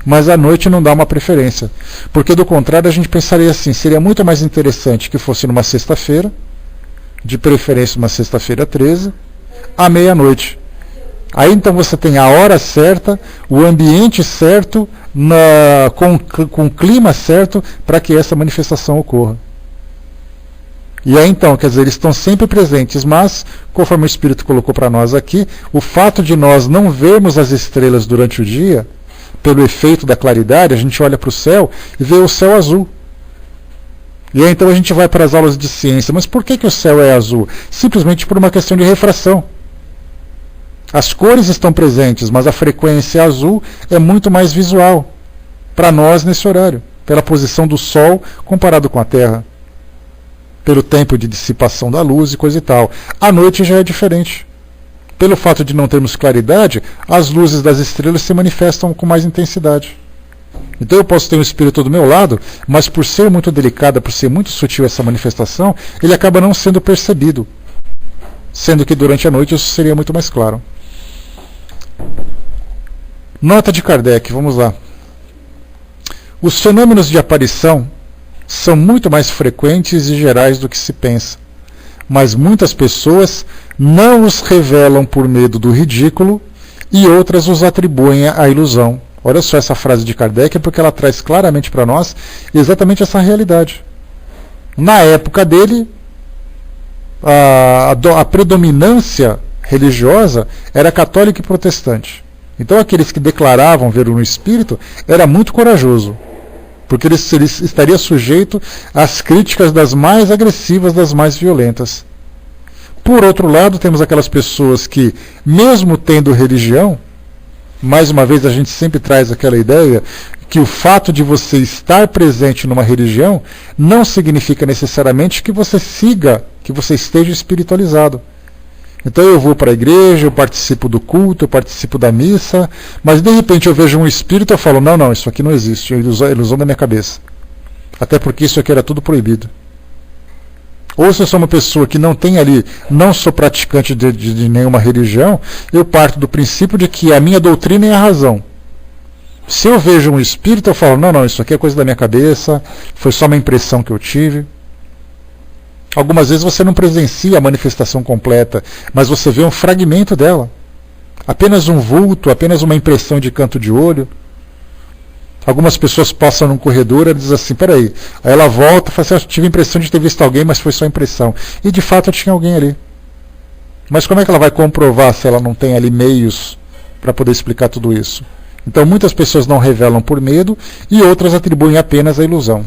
mas a noite não dá uma preferência. Porque, do contrário, a gente pensaria assim, seria muito mais interessante que fosse numa sexta-feira, de preferência uma sexta-feira 13, à meia-noite. Aí então você tem a hora certa, o ambiente certo, com o clima certo para que essa manifestação ocorra. E aí então, quer dizer, eles estão sempre presentes, mas, conforme o Espírito colocou para nós aqui, o fato de nós não vermos as estrelas durante o dia, pelo efeito da claridade, a gente olha para o céu e vê o céu azul. E aí então a gente vai para as aulas de ciência, mas por que o céu é azul? Simplesmente por uma questão de refração. As cores estão presentes, mas a frequência azul é muito mais visual para nós nesse horário, pela posição do Sol comparado com a Terra, pelo tempo de dissipação da luz e coisa e tal. À noite já é diferente. Pelo fato de não termos claridade, as luzes das estrelas se manifestam com mais intensidade. Então eu posso ter um espírito do meu lado, mas por ser muito delicada, por ser muito sutil essa manifestação, ele acaba não sendo percebido, sendo que durante a noite isso seria muito mais claro. Nota de Kardec, vamos lá. Os fenômenos de aparição são muito mais frequentes e gerais do que se pensa, mas muitas pessoas não os revelam por medo do ridículo e outras os atribuem à ilusão. Olha só essa frase de Kardec, porque ela traz claramente para nós exatamente essa realidade. Na época dele, a predominância religiosa era católica e protestante. Então aqueles que declaravam ver no espírito era muito corajoso, porque ele estaria sujeito às críticas das mais agressivas, das mais violentas. Por outro lado, temos aquelas pessoas que, mesmo tendo religião, mais uma vez a gente sempre traz aquela ideia que o fato de você estar presente numa religião não significa necessariamente que você siga, que você esteja espiritualizado. Então eu vou para a igreja, eu participo do culto, eu participo da missa, mas de repente eu vejo um espírito e eu falo, não, isso aqui não existe, é ilusão da minha cabeça. Até porque isso aqui era tudo proibido. Ou se eu sou uma pessoa que não tem ali, não sou praticante de nenhuma religião, eu parto do princípio de que a minha doutrina é a razão. Se eu vejo um espírito, eu falo, não, isso aqui é coisa da minha cabeça, foi só uma impressão que eu tive. Algumas vezes você não presencia a manifestação completa, mas você vê um fragmento dela. Apenas um vulto, apenas uma impressão de canto de olho. Algumas pessoas passam num corredor e dizem assim, peraí. Aí ela volta e fala assim, eu tive a impressão de ter visto alguém, mas foi só impressão. E de fato tinha alguém ali. Mas como é que ela vai comprovar se ela não tem ali meios para poder explicar tudo isso? Então muitas pessoas não revelam por medo e outras atribuem apenas a ilusão.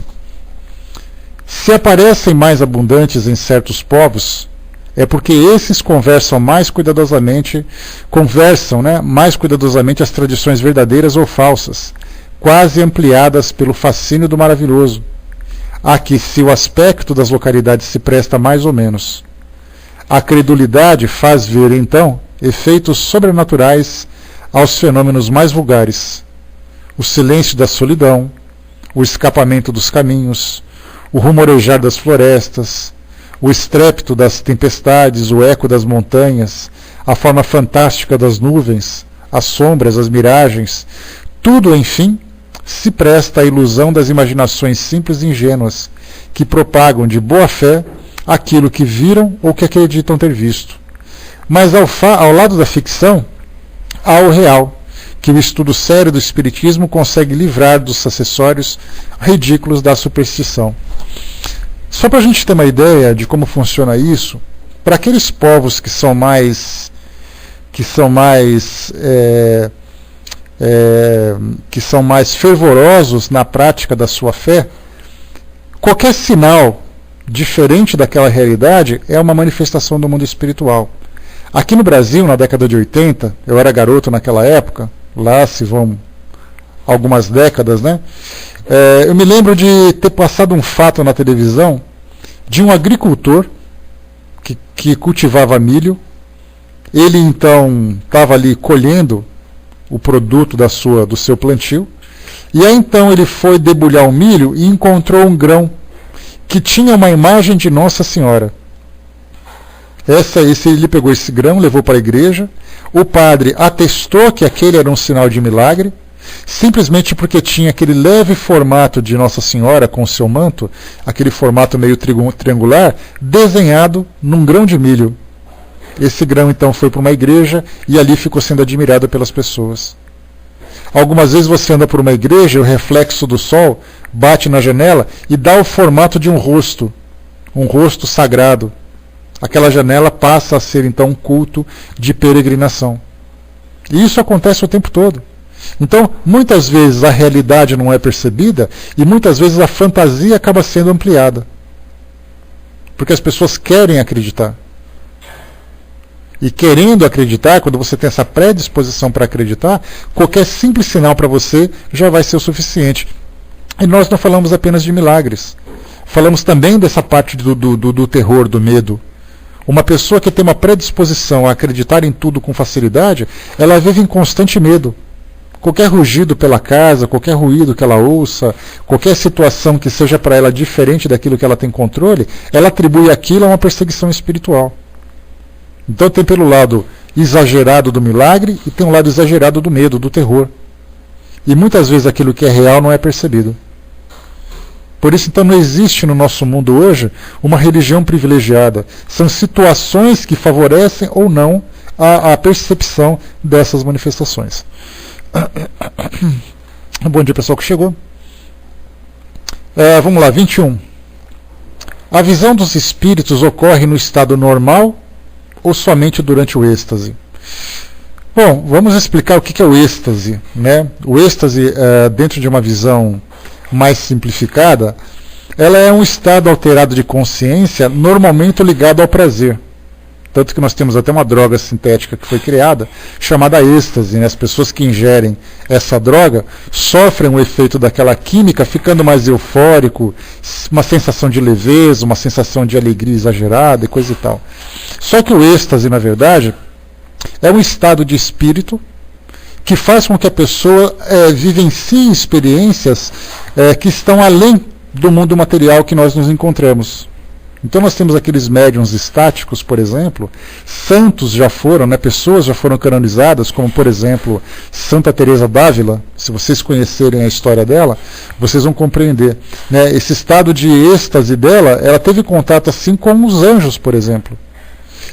Se aparecem mais abundantes em certos povos, é porque esses conversam mais cuidadosamente as tradições verdadeiras ou falsas, quase ampliadas pelo fascínio do maravilhoso, a que se o aspecto das localidades se presta mais ou menos. A credulidade faz ver, então, efeitos sobrenaturais aos fenômenos mais vulgares. O silêncio da solidão, o escapamento dos caminhos, o rumorejar das florestas, o estrépito das tempestades, o eco das montanhas, a forma fantástica das nuvens, as sombras, as miragens, tudo, enfim, se presta à ilusão das imaginações simples e ingênuas, que propagam de boa fé aquilo que viram ou que acreditam ter visto. Mas ao lado da ficção, há o real, que o estudo sério do Espiritismo consegue livrar dos acessórios ridículos da superstição. Só para a gente ter uma ideia de como funciona isso, para aqueles povos que são mais fervorosos na prática da sua fé, qualquer sinal diferente daquela realidade é uma manifestação do mundo espiritual. Aqui no Brasil, na década de 80, eu era garoto naquela época, lá se vão algumas décadas, né? Eu me lembro de ter passado um fato na televisão de um agricultor que cultivava milho. Ele então estava ali colhendo o produto do seu plantio, e aí então ele foi debulhar o milho e encontrou um grão que tinha uma imagem de Nossa Senhora. Ele pegou esse grão, levou para a igreja, o padre atestou que aquele era um sinal de milagre, simplesmente porque tinha aquele leve formato de Nossa Senhora com o seu manto, aquele formato meio triangular, desenhado num grão de milho. Esse grão então foi para uma igreja e ali ficou sendo admirado pelas pessoas. Algumas vezes você anda por uma igreja e o reflexo do sol bate na janela e dá o formato de um rosto, um rosto sagrado. Aquela janela passa a ser então um culto de peregrinação. E isso acontece o tempo todo. Então, muitas vezes a realidade não é percebida e muitas vezes a fantasia acaba sendo ampliada. Porque as pessoas querem acreditar. E querendo acreditar, quando você tem essa predisposição para acreditar, qualquer simples sinal para você já vai ser o suficiente. E nós não falamos apenas de milagres. Falamos também dessa parte do terror, do medo. Uma pessoa que tem uma predisposição a acreditar em tudo com facilidade, ela vive em constante medo. Qualquer rugido pela casa, qualquer ruído que ela ouça, qualquer situação que seja para ela diferente daquilo que ela tem controle, ela atribui aquilo a uma perseguição espiritual. Então tem pelo lado exagerado do milagre e tem um lado exagerado do medo, do terror. E muitas vezes aquilo que é real não é percebido. Por isso, então, não existe no nosso mundo hoje uma religião privilegiada. São situações que favorecem ou não a percepção dessas manifestações. Bom dia, pessoal que chegou. Vamos lá, 21. A visão dos espíritos ocorre no estado normal ou somente durante o êxtase? Bom, vamos explicar o que é o êxtase, né? O êxtase, dentro de uma visão mais simplificada, ela é um estado alterado de consciência normalmente ligado ao prazer. Tanto que nós temos até uma droga sintética que foi criada, chamada êxtase, né? As pessoas que ingerem essa droga sofrem o efeito daquela química, ficando mais eufórico, uma sensação de leveza, uma sensação de alegria exagerada e coisa e tal. Só que o êxtase, na verdade, é um estado de espírito que faz com que a pessoa vivencie experiências que estão além do mundo material que nós nos encontramos. Então nós temos aqueles médiuns estáticos, por exemplo, santos já foram, né, pessoas já foram canonizadas, como por exemplo Santa Teresa d'Ávila. Se vocês conhecerem a história dela, vocês vão compreender, né, esse estado de êxtase dela. Ela teve contato assim com os anjos, por exemplo.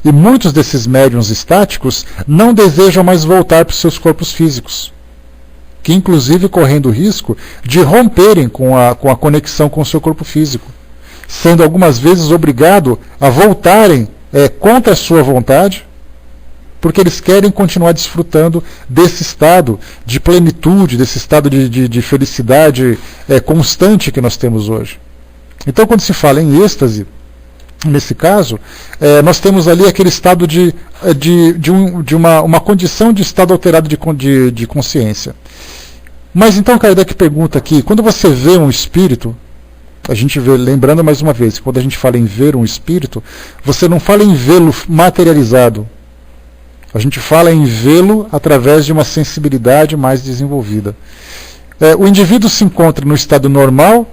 E muitos desses médiuns estáticos não desejam mais voltar para os seus corpos físicos, que inclusive correndo o risco de romperem com a conexão com o seu corpo físico, sendo algumas vezes obrigado a voltarem contra a sua vontade, porque eles querem continuar desfrutando desse estado de plenitude, desse estado de felicidade constante que nós temos hoje. Então, quando se fala em êxtase, nesse caso, nós temos ali aquele estado de uma condição de estado alterado de consciência. Mas então Kardec pergunta aqui, quando você vê um espírito, a gente vê, lembrando mais uma vez, quando a gente fala em ver um espírito, você não fala em vê-lo materializado. A gente fala em vê-lo através de uma sensibilidade mais desenvolvida. O indivíduo se encontra no estado normal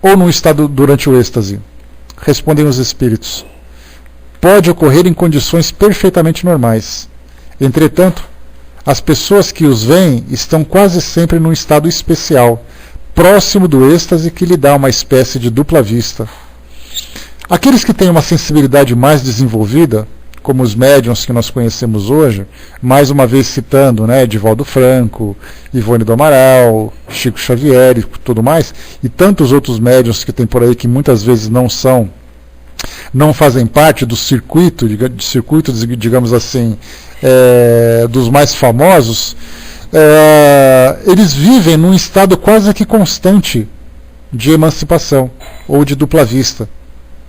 ou no estado durante o êxtase? Respondem os espíritos. Pode ocorrer em condições perfeitamente normais. Entretanto, as pessoas que os veem estão quase sempre num estado especial, próximo do êxtase, que lhe dá uma espécie de dupla vista. Aqueles que têm uma sensibilidade mais desenvolvida, como os médiuns que nós conhecemos hoje, mais uma vez citando, né, Divaldo Franco, Ivone do Amaral, Chico Xavier e tudo mais, e tantos outros médiuns que tem por aí que muitas vezes não fazem parte do circuito, digamos assim, dos mais famosos, eles vivem num estado quase que constante de emancipação ou de dupla vista.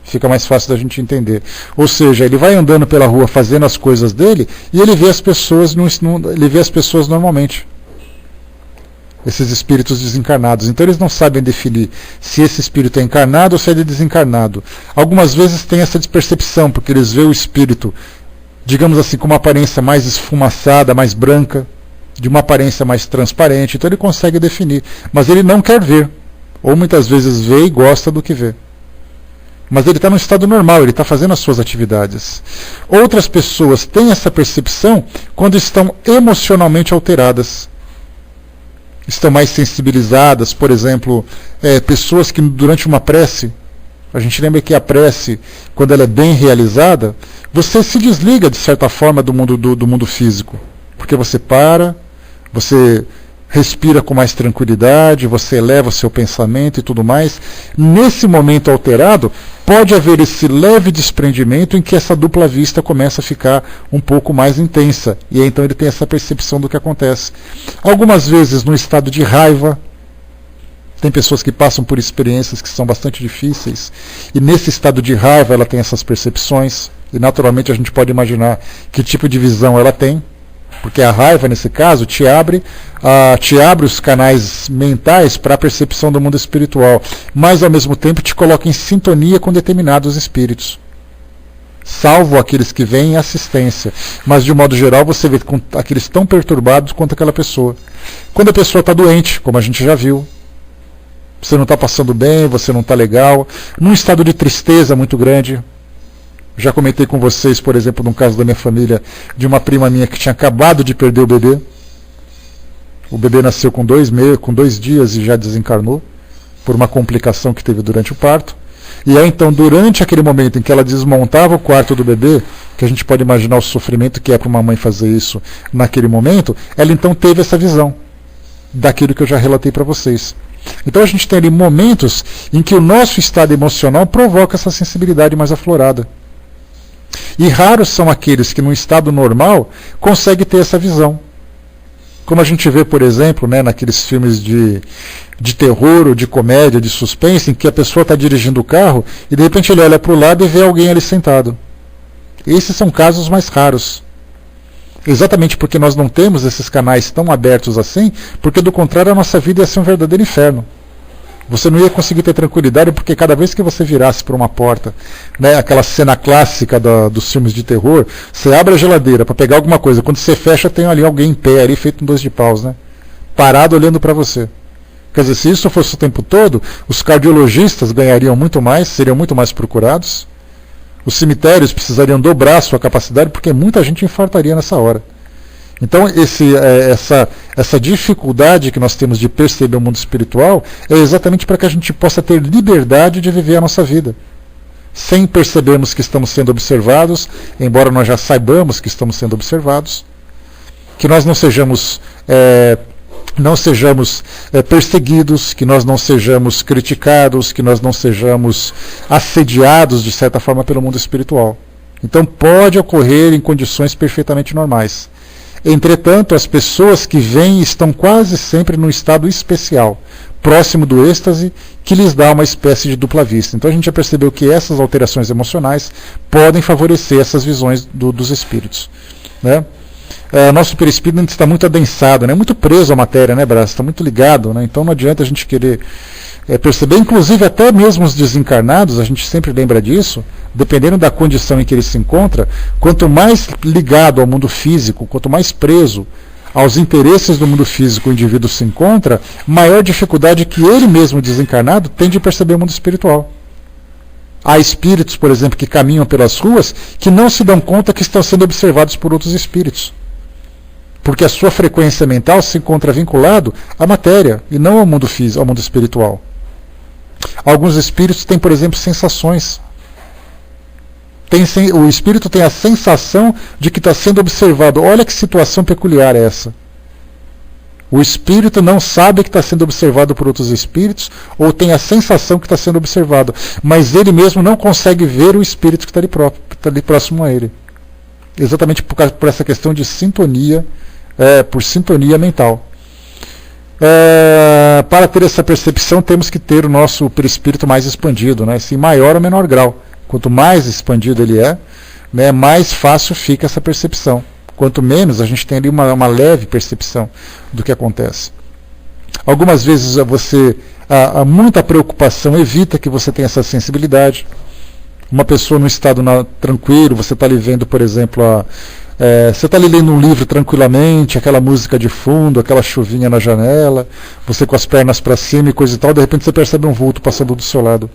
Fica mais fácil da gente entender. Ou seja, ele vai andando pela rua fazendo as coisas dele e ele vê as pessoas, normalmente. Esses espíritos desencarnados. Então eles não sabem definir se esse espírito é encarnado ou se ele é desencarnado. Algumas vezes tem essa despercepção, porque eles veem o espírito, digamos assim, com uma aparência mais esfumaçada, mais branca, de uma aparência mais transparente. Então ele consegue definir. Mas ele não quer ver. Ou muitas vezes vê e gosta do que vê. Mas ele está no estado normal, ele está fazendo as suas atividades. Outras pessoas têm essa percepção quando estão emocionalmente alteradas. Estão mais sensibilizadas, por exemplo, pessoas que durante uma prece, a gente lembra que a prece, quando ela é bem realizada, você se desliga de certa forma do mundo físico. Porque você para, você respira com mais tranquilidade, você eleva o seu pensamento e tudo mais. Nesse momento alterado, pode haver esse leve desprendimento em que essa dupla vista começa a ficar um pouco mais intensa. E aí, então ele tem essa percepção do que acontece. Algumas vezes no estado de raiva. Tem pessoas que passam por experiências que são bastante difíceis. E nesse estado de raiva ela tem essas percepções. E naturalmente a gente pode imaginar que tipo de visão ela tem. Porque a raiva, nesse caso, te abre os canais mentais para a percepção do mundo espiritual, mas ao mesmo tempo te coloca em sintonia com determinados espíritos, salvo aqueles que vêm em assistência. Mas de um modo geral você vê com aqueles tão perturbados quanto aquela pessoa. Quando a pessoa está doente, como a gente já viu, você não está passando bem, você não está legal, num estado de tristeza muito grande. Já comentei com vocês, por exemplo, num caso da minha família, de uma prima minha que tinha acabado de perder o bebê. O bebê nasceu com 2 dias e já desencarnou, por uma complicação que teve durante o parto. E aí então, durante aquele momento em que ela desmontava o quarto do bebê, que a gente pode imaginar o sofrimento que é para uma mãe fazer isso naquele momento, ela então teve essa visão daquilo que eu já relatei para vocês. Então a gente tem ali momentos em que o nosso estado emocional provoca essa sensibilidade mais aflorada. E raros são aqueles que, num estado normal, conseguem ter essa visão. Como a gente vê, por exemplo, né, naqueles filmes de terror, ou de comédia, de suspense, em que a pessoa está dirigindo o carro e de repente ele olha para o lado e vê alguém ali sentado. Esses são casos mais raros. Exatamente porque nós não temos esses canais tão abertos assim, porque do contrário a nossa vida ia ser um verdadeiro inferno. Você não ia conseguir ter tranquilidade, porque cada vez que você virasse para uma porta, né, aquela cena clássica dos filmes de terror, você abre a geladeira para pegar alguma coisa, quando você fecha tem ali alguém em pé, ali feito um 2 de paus, né, parado olhando para você. Quer dizer, se isso fosse o tempo todo, os cardiologistas ganhariam muito mais, seriam muito mais procurados, os cemitérios precisariam dobrar a sua capacidade, porque muita gente infartaria nessa hora. Então essa dificuldade que nós temos de perceber o mundo espiritual é exatamente para que a gente possa ter liberdade de viver a nossa vida, sem percebermos que estamos sendo observados, embora nós já saibamos que estamos sendo observados, que nós não sejamos perseguidos, que nós não sejamos criticados, que nós não sejamos assediados de certa forma pelo mundo espiritual. Então pode ocorrer em condições perfeitamente normais. Entretanto, as pessoas que vêm estão quase sempre num estado especial, próximo do êxtase, que lhes dá uma espécie de dupla vista. Então a gente já percebeu que essas alterações emocionais podem favorecer essas visões dos espíritos, né? Nosso perispírito está muito adensado, né? Muito preso à matéria, né, Brás? Está muito ligado, né? Então não adianta a gente querer perceber, inclusive até mesmo os desencarnados, a gente sempre lembra disso, dependendo da condição em que ele se encontra, quanto mais ligado ao mundo físico, quanto mais preso aos interesses do mundo físico o indivíduo se encontra, maior dificuldade que ele mesmo desencarnado tem de perceber o mundo espiritual. Há espíritos, por exemplo, que caminham pelas ruas que não se dão conta que estão sendo observados por outros espíritos, porque a sua frequência mental se encontra vinculado à matéria e não ao mundo físico, ao mundo espiritual. Alguns espíritos têm, por exemplo, sensações. O espírito tem a sensação de que está sendo observado. Olha que situação peculiar é essa. O espírito não sabe que está sendo observado por outros espíritos, ou tem a sensação que está sendo observado, mas ele mesmo não consegue ver o espírito que está ali próximo a ele. Exatamente por essa questão de sintonia, por sintonia mental. Para ter essa percepção, temos que ter o nosso perispírito mais expandido, né? Em maior ou menor grau. Quanto mais expandido ele é, né, mais fácil fica essa percepção. Quanto menos, a gente tem ali uma leve percepção do que acontece. Algumas vezes muita preocupação evita que você tenha essa sensibilidade. Uma pessoa num estado tranquilo, você está ali vendo, por exemplo, você está ali lendo um livro tranquilamente, aquela música de fundo, aquela chuvinha na janela, você com as pernas para cima e coisa e tal, de repente você percebe um vulto passando do seu lado.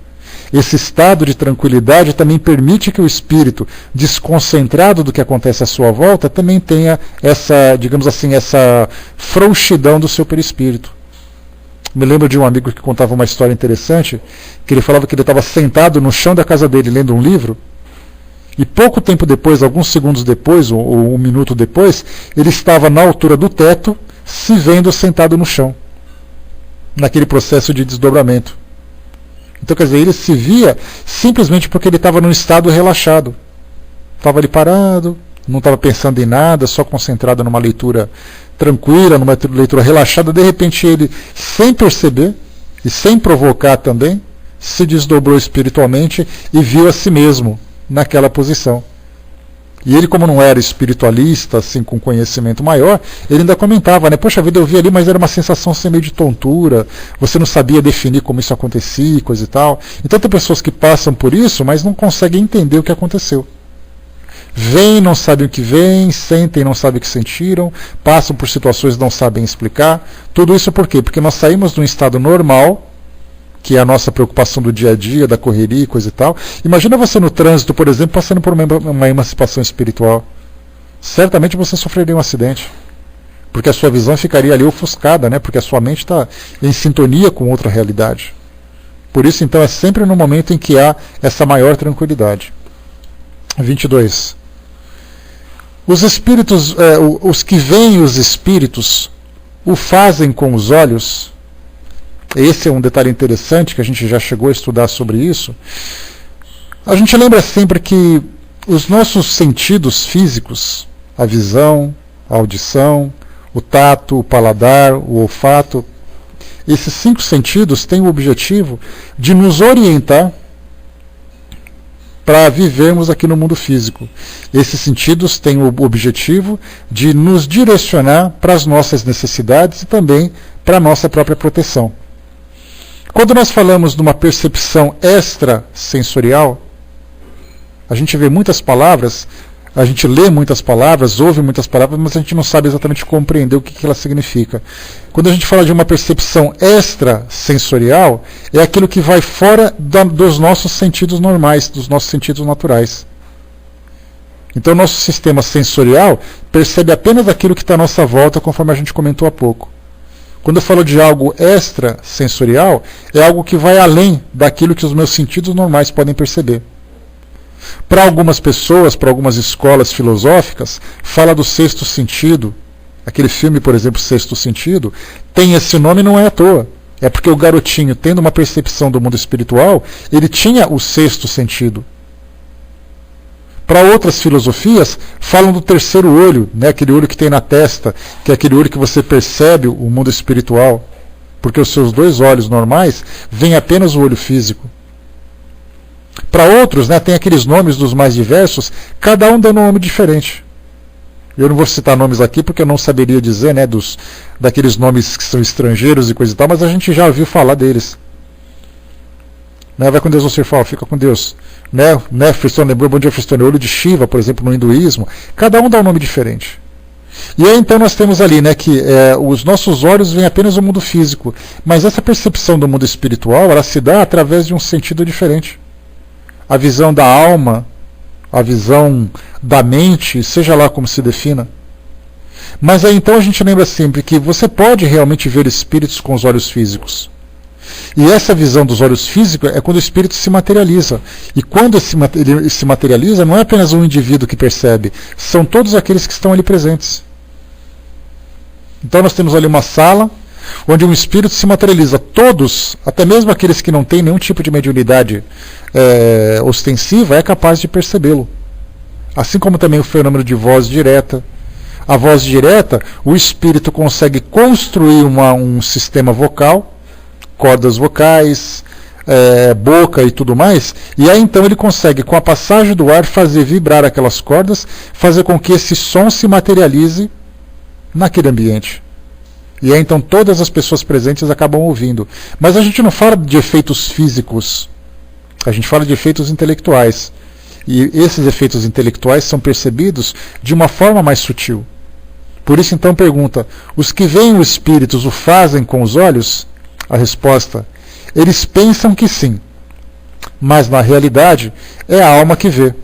Esse estado de tranquilidade também permite que o espírito, desconcentrado do que acontece à sua volta, também tenha essa, digamos assim, essa frouxidão do seu perispírito. Me lembro de um amigo que contava uma história interessante, que ele falava que ele estava sentado no chão da casa dele lendo um livro, e pouco tempo depois, alguns segundos depois, ou um minuto depois, ele estava na altura do teto, se vendo sentado no chão, naquele processo de desdobramento. Então, quer dizer, ele se via simplesmente porque ele estava num estado relaxado. Estava ali parado, não estava pensando em nada, só concentrado numa leitura tranquila, numa leitura relaxada. De repente ele, sem perceber e sem provocar também, se desdobrou espiritualmente e viu a si mesmo naquela posição. E ele, como não era espiritualista, assim, com conhecimento maior, ele ainda comentava, né? Poxa vida, eu vi ali, mas era uma sensação assim, meio de tontura, você não sabia definir como isso acontecia, coisa e tal. Então tem pessoas que passam por isso, mas não conseguem entender o que aconteceu. Vêm, não sabem o que vêm, sentem, não sabem o que sentiram, passam por situações, não sabem explicar. Tudo isso por quê? Porque nós saímos de um estado normal, que é a nossa preocupação do dia a dia, da correria e coisa e tal. Imagina você no trânsito, por exemplo, passando por uma emancipação espiritual. Certamente você sofreria um acidente. Porque a sua visão ficaria ali ofuscada, né? Porque a sua mente está em sintonia com outra realidade. Por isso, então, é sempre no momento em que há essa maior tranquilidade. 22. Os espíritos, os que veem os espíritos, o fazem com os olhos. Esse é um detalhe interessante, que a gente já chegou a estudar sobre isso. A gente lembra sempre que os nossos sentidos físicos, a visão, a audição, o tato, o paladar, o olfato, esses 5 sentidos têm o objetivo de nos orientar para vivermos aqui no mundo físico. Esses sentidos têm o objetivo de nos direcionar para as nossas necessidades e também para a nossa própria proteção. Quando nós falamos de uma percepção extrasensorial, a gente vê muitas palavras, a gente lê muitas palavras, ouve muitas palavras, mas a gente não sabe exatamente compreender o que ela significa. Quando a gente fala de uma percepção extrasensorial, é aquilo que vai fora dos nossos sentidos normais, dos nossos sentidos naturais. Então o nosso sistema sensorial percebe apenas aquilo que está à nossa volta, conforme a gente comentou há pouco. Quando eu falo de algo extrasensorial, é algo que vai além daquilo que os meus sentidos normais podem perceber. Para algumas pessoas, para algumas escolas filosóficas, fala do sexto sentido. Aquele filme, por exemplo, Sexto Sentido, tem esse nome não é à toa. É porque o garotinho, tendo uma percepção do mundo espiritual, ele tinha o sexto sentido. Para outras filosofias, falam do terceiro olho, né, aquele olho que tem na testa, que é aquele olho que você percebe o mundo espiritual, porque os seus 2 olhos normais veem apenas o olho físico. Para outros, né, tem aqueles nomes dos mais diversos, cada um dando um nome diferente. Eu não vou citar nomes aqui porque eu não saberia dizer, né, daqueles nomes que são estrangeiros e coisa e tal, mas a gente já ouviu falar deles. Né, vai com Deus, você fala, fica com Deus. Né, Fristone lembrou, bom dia Fristone, olho de Shiva, por exemplo, no hinduísmo. Cada um dá um nome diferente. E aí então nós temos ali, né, que os nossos olhos veem apenas o mundo físico, mas essa percepção do mundo espiritual, ela se dá através de um sentido diferente. A visão da alma, a visão da mente, seja lá como se defina. Mas aí então a gente lembra sempre que você pode realmente ver espíritos com os olhos físicos. E essa visão dos olhos físicos é quando o espírito se materializa. E quando ele se materializa, não é apenas um indivíduo que percebe, são todos aqueles que estão ali presentes. Então nós temos ali uma sala onde um espírito se materializa. Todos, até mesmo aqueles que não têm nenhum tipo de mediunidade ostensiva, é capaz de percebê-lo. Assim como também o fenômeno de voz direta. A voz direta, o espírito consegue construir um sistema vocal, cordas vocais, boca e tudo mais, e aí então ele consegue, com a passagem do ar, fazer vibrar aquelas cordas, fazer com que esse som se materialize naquele ambiente. E aí então todas as pessoas presentes acabam ouvindo. Mas a gente não fala de efeitos físicos, a gente fala de efeitos intelectuais. E esses efeitos intelectuais são percebidos de uma forma mais sutil. Por isso então pergunta, os que veem os espíritos o fazem com os olhos? A resposta, eles pensam que sim, mas na realidade é a alma que vê.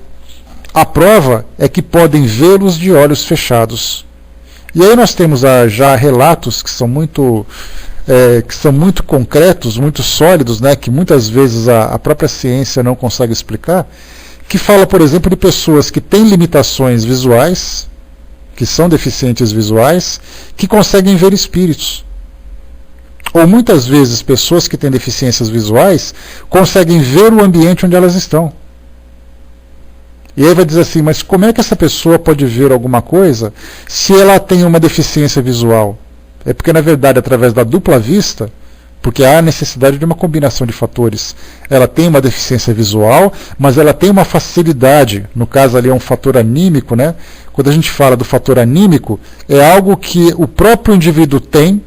A prova é que podem vê-los de olhos fechados. E aí nós temos já relatos que são muito concretos, muito sólidos, né, que muitas vezes a própria ciência não consegue explicar, que fala, por exemplo, de pessoas que têm limitações visuais, que são deficientes visuais, que conseguem ver espíritos. Ou muitas vezes pessoas que têm deficiências visuais conseguem ver o ambiente onde elas estão. E aí vai dizer assim, mas como é que essa pessoa pode ver alguma coisa se ela tem uma deficiência visual? É porque, na verdade, através da dupla vista, porque há a necessidade de uma combinação de fatores. Ela tem uma deficiência visual, mas ela tem uma facilidade, no caso ali é um fator anímico, né? Quando a gente fala do fator anímico, é algo que o próprio indivíduo tem,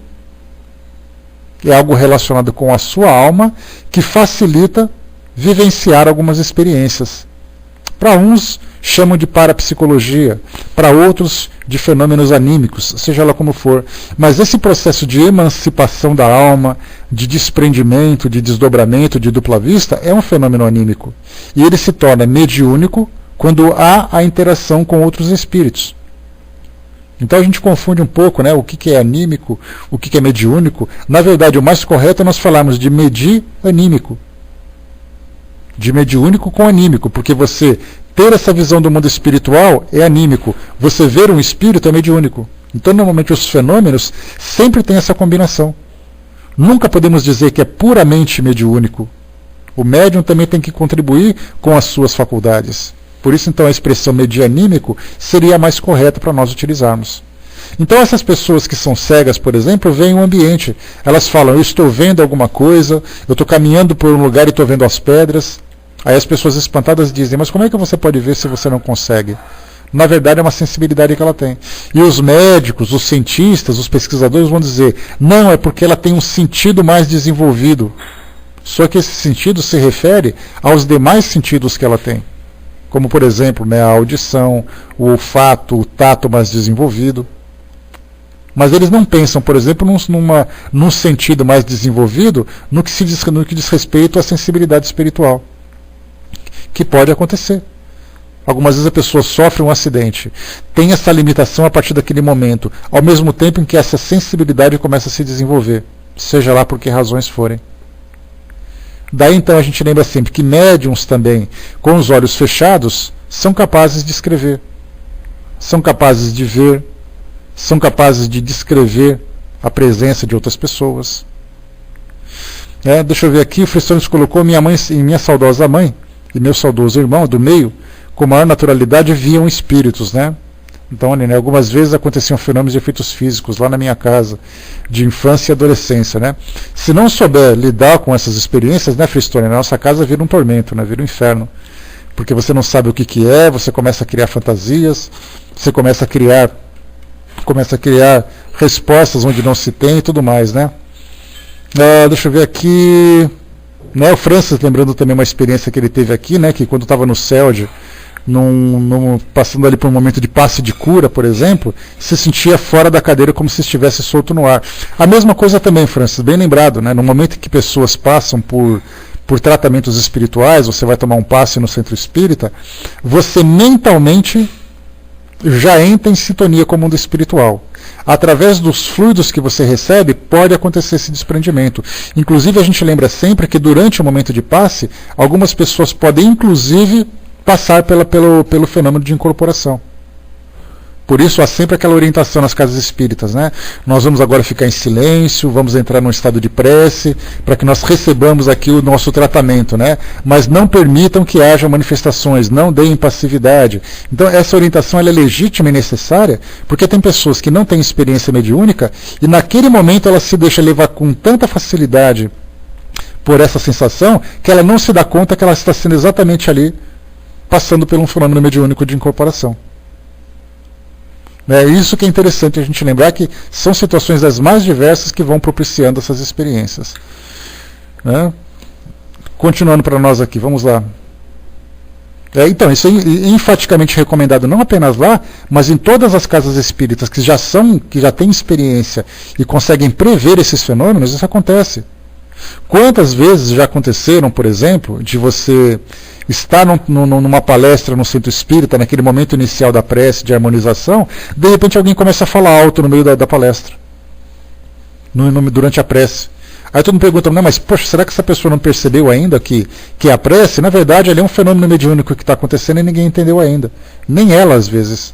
é algo relacionado com a sua alma, que facilita vivenciar algumas experiências. Para uns chamam de parapsicologia, para outros de fenômenos anímicos, seja lá como for. Mas esse processo de emancipação da alma, de desprendimento, de desdobramento, de dupla vista, é um fenômeno anímico. E ele se torna mediúnico quando há a interação com outros espíritos. Então a gente confunde um pouco, né, o que é anímico, o que é mediúnico. Na verdade, o mais correto é nós falarmos de medianímico. De mediúnico com anímico, porque você ter essa visão do mundo espiritual é anímico, você ver um espírito é mediúnico. Então normalmente os fenômenos sempre têm essa combinação. Nunca podemos dizer que é puramente mediúnico. O médium também tem que contribuir com as suas faculdades. Por isso então a expressão medianímico seria a mais correta para nós utilizarmos. Então essas pessoas que são cegas, por exemplo, veem o ambiente. Elas falam, eu estou vendo alguma coisa, eu estou caminhando por um lugar e estou vendo as pedras. Aí as pessoas espantadas dizem, mas como é que você pode ver se você não consegue? Na verdade é uma sensibilidade que ela tem. E os médicos, os cientistas, os pesquisadores vão dizer, não, é porque ela tem um sentido mais desenvolvido. Só que esse sentido se refere aos demais sentidos que ela tem. Como, por exemplo, né, a audição, o olfato, o tato mais desenvolvido. Mas eles não pensam, por exemplo, num sentido mais desenvolvido no que diz respeito à sensibilidade espiritual. Que pode acontecer. Algumas vezes a pessoa sofre um acidente, tem essa limitação a partir daquele momento, ao mesmo tempo em que essa sensibilidade começa a se desenvolver, seja lá por que razões forem. Daí então a gente lembra sempre que médiums também, com os olhos fechados, são capazes de escrever, são capazes de ver, são capazes de descrever a presença de outras pessoas. Deixa eu ver aqui, o Freixo colocou minha saudosa mãe e meu saudoso irmão do meio, com maior naturalidade viam espíritos, né? Então, né, algumas vezes aconteciam fenômenos de efeitos físicos lá na minha casa, de infância e adolescência, né? Se não souber lidar com essas experiências, né, Fristone, na nossa casa vira um tormento, né? Vira um inferno. Porque você não sabe o que é, você começa a criar fantasias, você começa a criar respostas onde não se tem e tudo mais, né? Deixa eu ver aqui, né, o Francis, lembrando também uma experiência que ele teve aqui, né, que quando estava no CELD, passando ali por um momento de passe de cura, por exemplo, se sentia fora da cadeira como se estivesse solto no ar. A mesma coisa também, Francis, bem lembrado, né, no momento em que pessoas passam por tratamentos espirituais, você vai tomar um passe no centro espírita, você mentalmente já entra em sintonia com o mundo espiritual. Através dos fluidos que você recebe, pode acontecer esse desprendimento. Inclusive, a gente lembra sempre que durante o momento de passe, algumas pessoas podem, inclusive, passar pelo fenômeno de incorporação. Por isso há sempre aquela orientação nas casas espíritas, né? Nós vamos agora ficar em silêncio, vamos entrar num estado de prece, para que nós recebamos aqui o nosso tratamento, né? Mas não permitam que haja manifestações, não deem passividade. Então essa orientação ela é legítima e necessária, porque tem pessoas que não têm experiência mediúnica e naquele momento ela se deixa levar com tanta facilidade por essa sensação que ela não se dá conta que ela está sendo exatamente ali passando por um fenômeno mediúnico de incorporação. É isso que é interessante a gente lembrar, que são situações das mais diversas que vão propiciando essas experiências. Né? Continuando para nós aqui, vamos lá. Então, isso é enfaticamente recomendado não apenas lá, mas em todas as casas espíritas que já têm experiência e conseguem prever esses fenômenos, isso acontece. Quantas vezes já aconteceram, por exemplo, de você estar numa palestra no centro espírita, naquele momento inicial da prece, de harmonização, de repente alguém começa a falar alto no meio da palestra, durante a prece. Aí todo mundo pergunta, não, mas poxa, será que essa pessoa não percebeu ainda que a prece, na verdade, ali é um fenômeno mediúnico que está acontecendo e ninguém entendeu ainda. Nem ela, às vezes.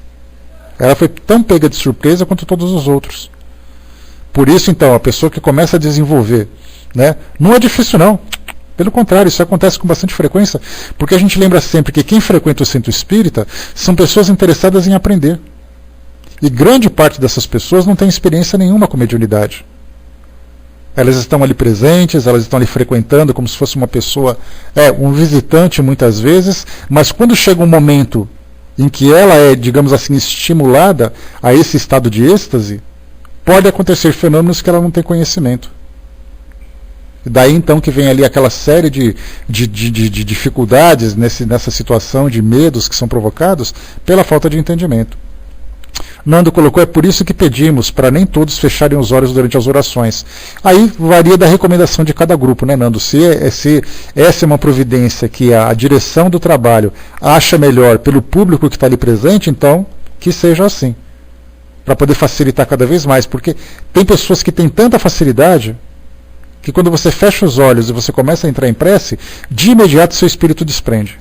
Ela foi tão pega de surpresa quanto todos os outros. Por isso, então, a pessoa que começa a desenvolver, né, não é difícil não. Pelo contrário, isso acontece com bastante frequência, porque a gente lembra sempre que quem frequenta o centro espírita são pessoas interessadas em aprender. E grande parte dessas pessoas não tem experiência nenhuma com mediunidade. Elas estão ali presentes, elas estão ali frequentando como se fosse uma pessoa, um visitante muitas vezes, mas quando chega um momento em que ela é, digamos assim, estimulada a esse estado de êxtase, pode acontecer fenômenos que ela não tem conhecimento. Daí então que vem ali aquela série de dificuldades nessa situação, de medos que são provocados pela falta de entendimento. Nando colocou, é por isso que pedimos para nem todos fecharem os olhos durante as orações. Aí varia da recomendação de cada grupo, né, Nando? Se essa é uma providência que a direção do trabalho acha melhor pelo público que está ali presente, então que seja assim. Para poder facilitar cada vez mais. Porque tem pessoas que têm tanta facilidade que quando você fecha os olhos e você começa a entrar em prece, de imediato seu espírito desprende.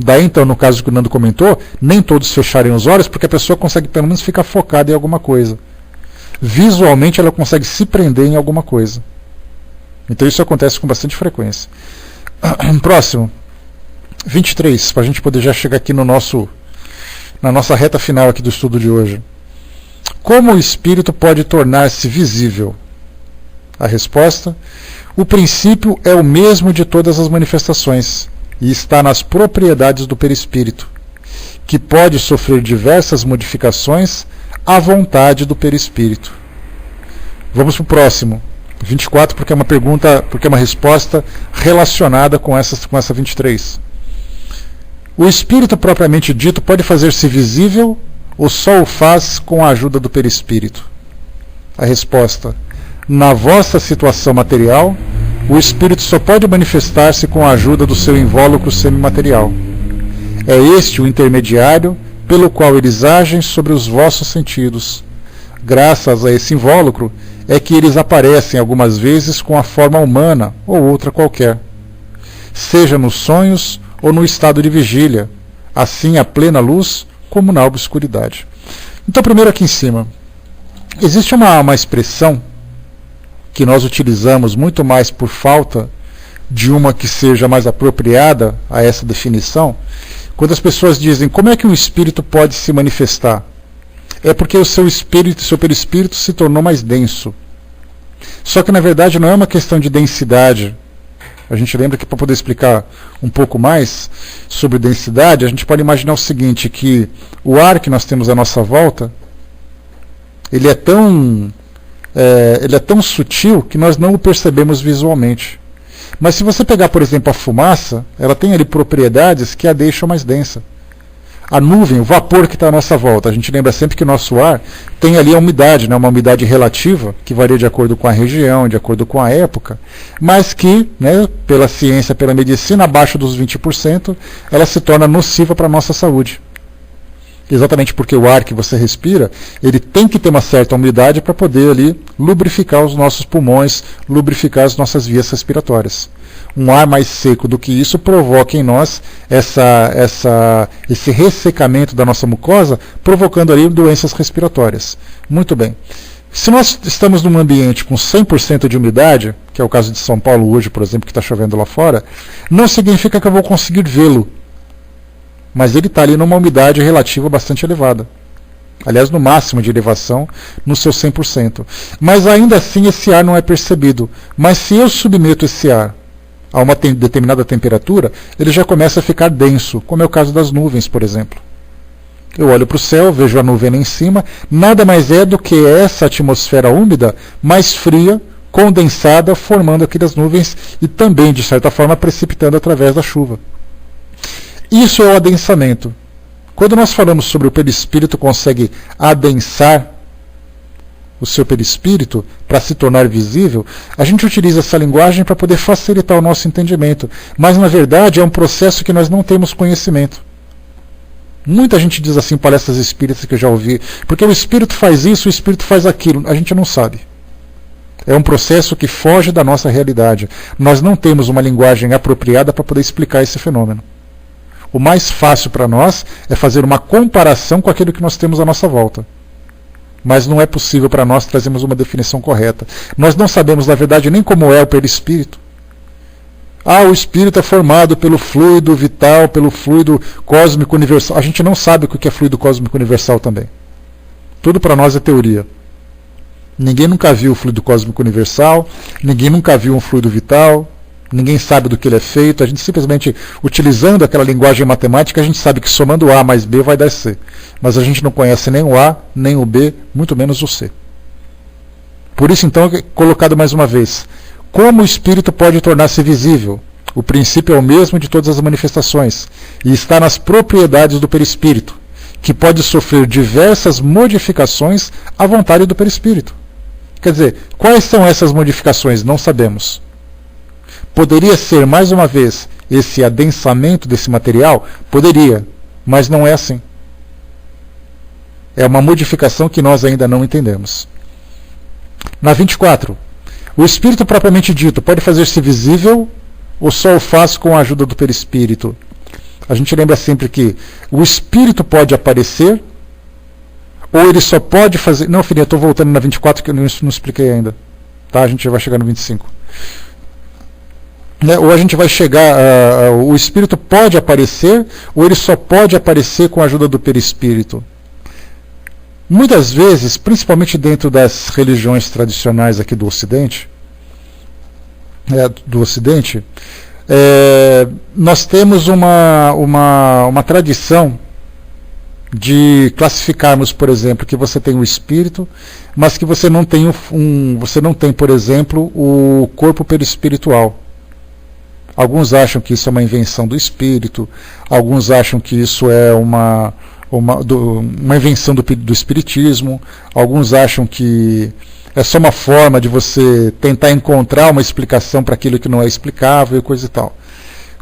Daí então, no caso que o Nando comentou, nem todos fecharem os olhos, porque a pessoa consegue pelo menos ficar focada em alguma coisa. Visualmente ela consegue se prender em alguma coisa. Então isso acontece com bastante frequência. Próximo, 23, para a gente poder já chegar aqui na nossa reta final aqui do estudo de hoje. Como o espírito pode tornar-se visível? A resposta: o princípio é o mesmo de todas as manifestações e está nas propriedades do perispírito, que pode sofrer diversas modificações à vontade do perispírito. Vamos para o próximo, 24, porque é uma pergunta, porque é uma resposta relacionada com essa 23. O espírito propriamente dito pode fazer-se visível ou só o faz com a ajuda do perispírito? A resposta: na vossa situação material, o espírito só pode manifestar-se com a ajuda do seu invólucro semimaterial. É este o intermediário pelo qual eles agem sobre os vossos sentidos. Graças a esse invólucro é que eles aparecem algumas vezes com a forma humana ou outra qualquer, seja nos sonhos ou no estado de vigília, assim à plena luz como na obscuridade. Então, primeiro aqui em cima, existe uma expressão que nós utilizamos muito mais por falta de uma que seja mais apropriada a essa definição, quando as pessoas dizem como é que um espírito pode se manifestar? É porque o seu perispírito se tornou mais denso. Só que na verdade não é uma questão de densidade. A gente lembra que para poder explicar um pouco mais sobre densidade, a gente pode imaginar o seguinte, que o ar que nós temos à nossa volta, ele é tão sutil que nós não o percebemos visualmente. Mas se você pegar, por exemplo, a fumaça, ela tem ali propriedades que a deixam mais densa. A nuvem, o vapor que está à nossa volta, a gente lembra sempre que o nosso ar tem ali a umidade, né, uma umidade relativa, que varia de acordo com a região, de acordo com a época, mas que, né, pela ciência, pela medicina, abaixo dos 20%, ela se torna nociva para a nossa saúde. Exatamente porque o ar que você respira, ele tem que ter uma certa umidade para poder ali lubrificar os nossos pulmões, lubrificar as nossas vias respiratórias. Um ar mais seco do que isso provoca em nós esse ressecamento da nossa mucosa, provocando ali doenças respiratórias. Muito bem. Se nós estamos num ambiente com 100% de umidade, que é o caso de São Paulo hoje, por exemplo, que está chovendo lá fora, não significa que eu vou conseguir vê-lo. Mas ele está ali numa umidade relativa bastante elevada. Aliás, no máximo de elevação, no seu 100%. Mas ainda assim esse ar não é percebido. Mas se eu submeto esse ar a uma determinada temperatura, ele já começa a ficar denso, como é o caso das nuvens, por exemplo. Eu olho para o céu, vejo a nuvem lá em cima, nada mais é do que essa atmosfera úmida, mais fria, condensada, formando aquelas nuvens e também, de certa forma, precipitando através da chuva. Isso é o adensamento. Quando nós falamos sobre o perispírito consegue adensar o seu perispírito para se tornar visível, a gente utiliza essa linguagem para poder facilitar o nosso entendimento. Mas, na verdade, é um processo que nós não temos conhecimento. Muita gente diz assim, palestras espíritas que eu já ouvi, porque o espírito faz isso, o espírito faz aquilo. A gente não sabe. É um processo que foge da nossa realidade. Nós não temos uma linguagem apropriada para poder explicar esse fenômeno. O mais fácil para nós é fazer uma comparação com aquilo que nós temos à nossa volta. Mas não é possível para nós trazermos uma definição correta. Nós não sabemos, na verdade, nem como é o perispírito. O espírito é formado pelo fluido vital, pelo fluido cósmico universal. A gente não sabe o que é fluido cósmico universal também. Tudo para nós é teoria. Ninguém nunca viu o fluido cósmico universal, ninguém nunca viu um fluido vital, ninguém sabe do que ele é feito. A gente simplesmente, utilizando aquela linguagem matemática, a gente sabe que somando A mais B vai dar C. Mas a gente não conhece nem o A, nem o B, muito menos o C. Por isso, então, colocado mais uma vez, como o espírito pode tornar-se visível? O princípio é o mesmo de todas as manifestações, e está nas propriedades do perispírito, que pode sofrer diversas modificações à vontade do perispírito. Quer dizer, quais são essas modificações? Não sabemos. Poderia ser, mais uma vez, esse adensamento desse material? Poderia, mas não é assim. É uma modificação que nós ainda não entendemos. Na 24, o espírito propriamente dito pode fazer-se visível ou só o faz com a ajuda do perispírito? A gente lembra sempre que o espírito pode aparecer, ou ele só pode fazer... Não, filhinha, eu estou voltando na 24 que eu não expliquei ainda. Tá? A gente vai chegar no 25. Ou a gente vai chegar... o espírito pode aparecer, ou ele só pode aparecer com a ajuda do perispírito. Muitas vezes, principalmente dentro das religiões tradicionais aqui do Ocidente, nós temos uma tradição de classificarmos, por exemplo, que você tem o espírito, mas que você não tem, por exemplo, o corpo perispiritual. Alguns acham que isso é uma invenção do espírito, alguns acham que isso é uma invenção do espiritismo, alguns acham que é só uma forma de você tentar encontrar uma explicação para aquilo que não é explicável e coisa e tal.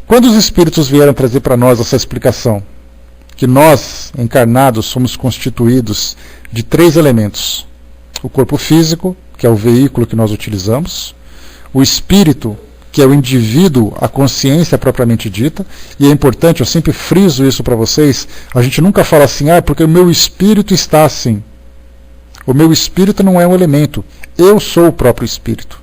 Quando os espíritos vieram trazer para nós essa explicação, que nós, encarnados, somos constituídos de 3 elementos. O corpo físico, que é o veículo que nós utilizamos, o espírito, que é o indivíduo, a consciência propriamente dita, e é importante, eu sempre friso isso para vocês, a gente nunca fala assim, porque o meu espírito está assim. O meu espírito não é um elemento, eu sou o próprio espírito.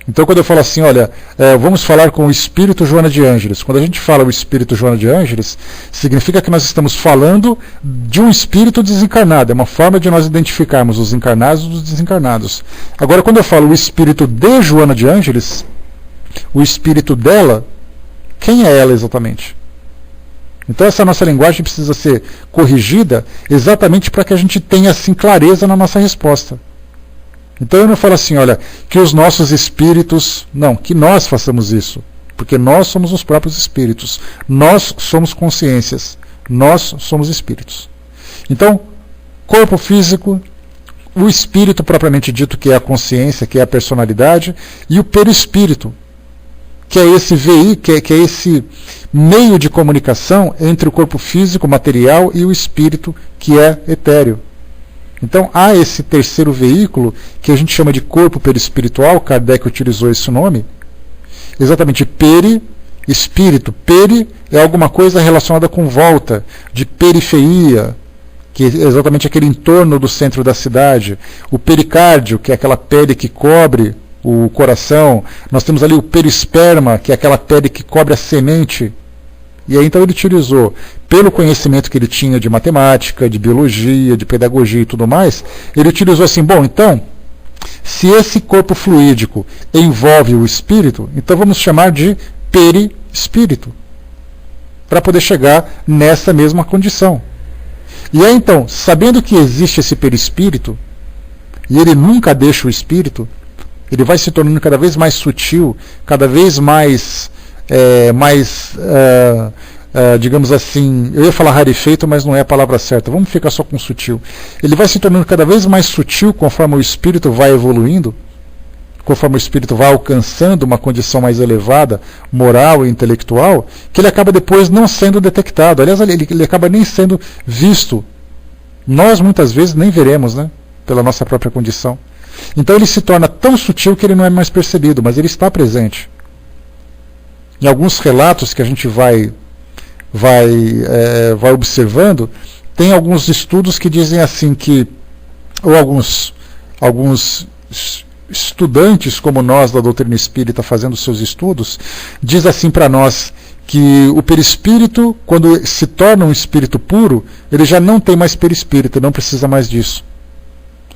Então quando eu falo assim, olha, vamos falar com o espírito Joana de Ângeles, quando a gente fala o espírito Joana de Ângeles, significa que nós estamos falando de um espírito desencarnado, é uma forma de nós identificarmos os encarnados dos desencarnados. Agora quando eu falo o espírito de Joana de Ângeles, o espírito dela, quem é ela exatamente? Então essa nossa linguagem precisa ser corrigida exatamente para que a gente tenha assim clareza na nossa resposta. Então eu não falo assim, olha, que os nossos espíritos... Não, que nós façamos isso. Porque nós somos os próprios espíritos. Nós somos consciências. Nós somos espíritos. Então, corpo físico, o espírito propriamente dito, que é a consciência, que é a personalidade, e o perispírito, que é esse veículo, que é esse meio de comunicação entre o corpo físico, material, e o espírito, que é etéreo. Então há esse terceiro veículo, que a gente chama de corpo perispiritual, Kardec utilizou esse nome, exatamente espírito. Peri é alguma coisa relacionada com volta, de periferia, que é exatamente aquele entorno do centro da cidade. O pericárdio, que é aquela pele que cobre o coração. Nós temos ali o perisperma, que é aquela pele que cobre a semente. E aí então ele utilizou, pelo conhecimento que ele tinha de matemática, de biologia, de pedagogia e tudo mais, ele utilizou assim, bom, então, se esse corpo fluídico envolve o espírito, então vamos chamar de perispírito, para poder chegar nessa mesma condição. E aí então, sabendo que existe esse perispírito, e ele nunca deixa o espírito, ele vai se tornando cada vez mais sutil, cada vez mais... digamos assim, eu ia falar rarefeito, mas não é a palavra certa, vamos ficar só com sutil. Ele vai se tornando cada vez mais sutil conforme o espírito vai evoluindo, conforme o espírito vai alcançando uma condição mais elevada, moral e intelectual, que ele acaba depois não sendo detectado. Aliás, ele acaba nem sendo visto. Nós muitas vezes nem veremos, né, pela nossa própria condição. Então ele se torna tão sutil que ele não é mais percebido, mas ele está presente. em alguns relatos que a gente vai observando, tem alguns estudos que dizem assim que, ou alguns estudantes como nós da doutrina espírita fazendo seus estudos, diz assim para nós que o perispírito, quando se torna um espírito puro, ele já não tem mais perispírito, não precisa mais disso.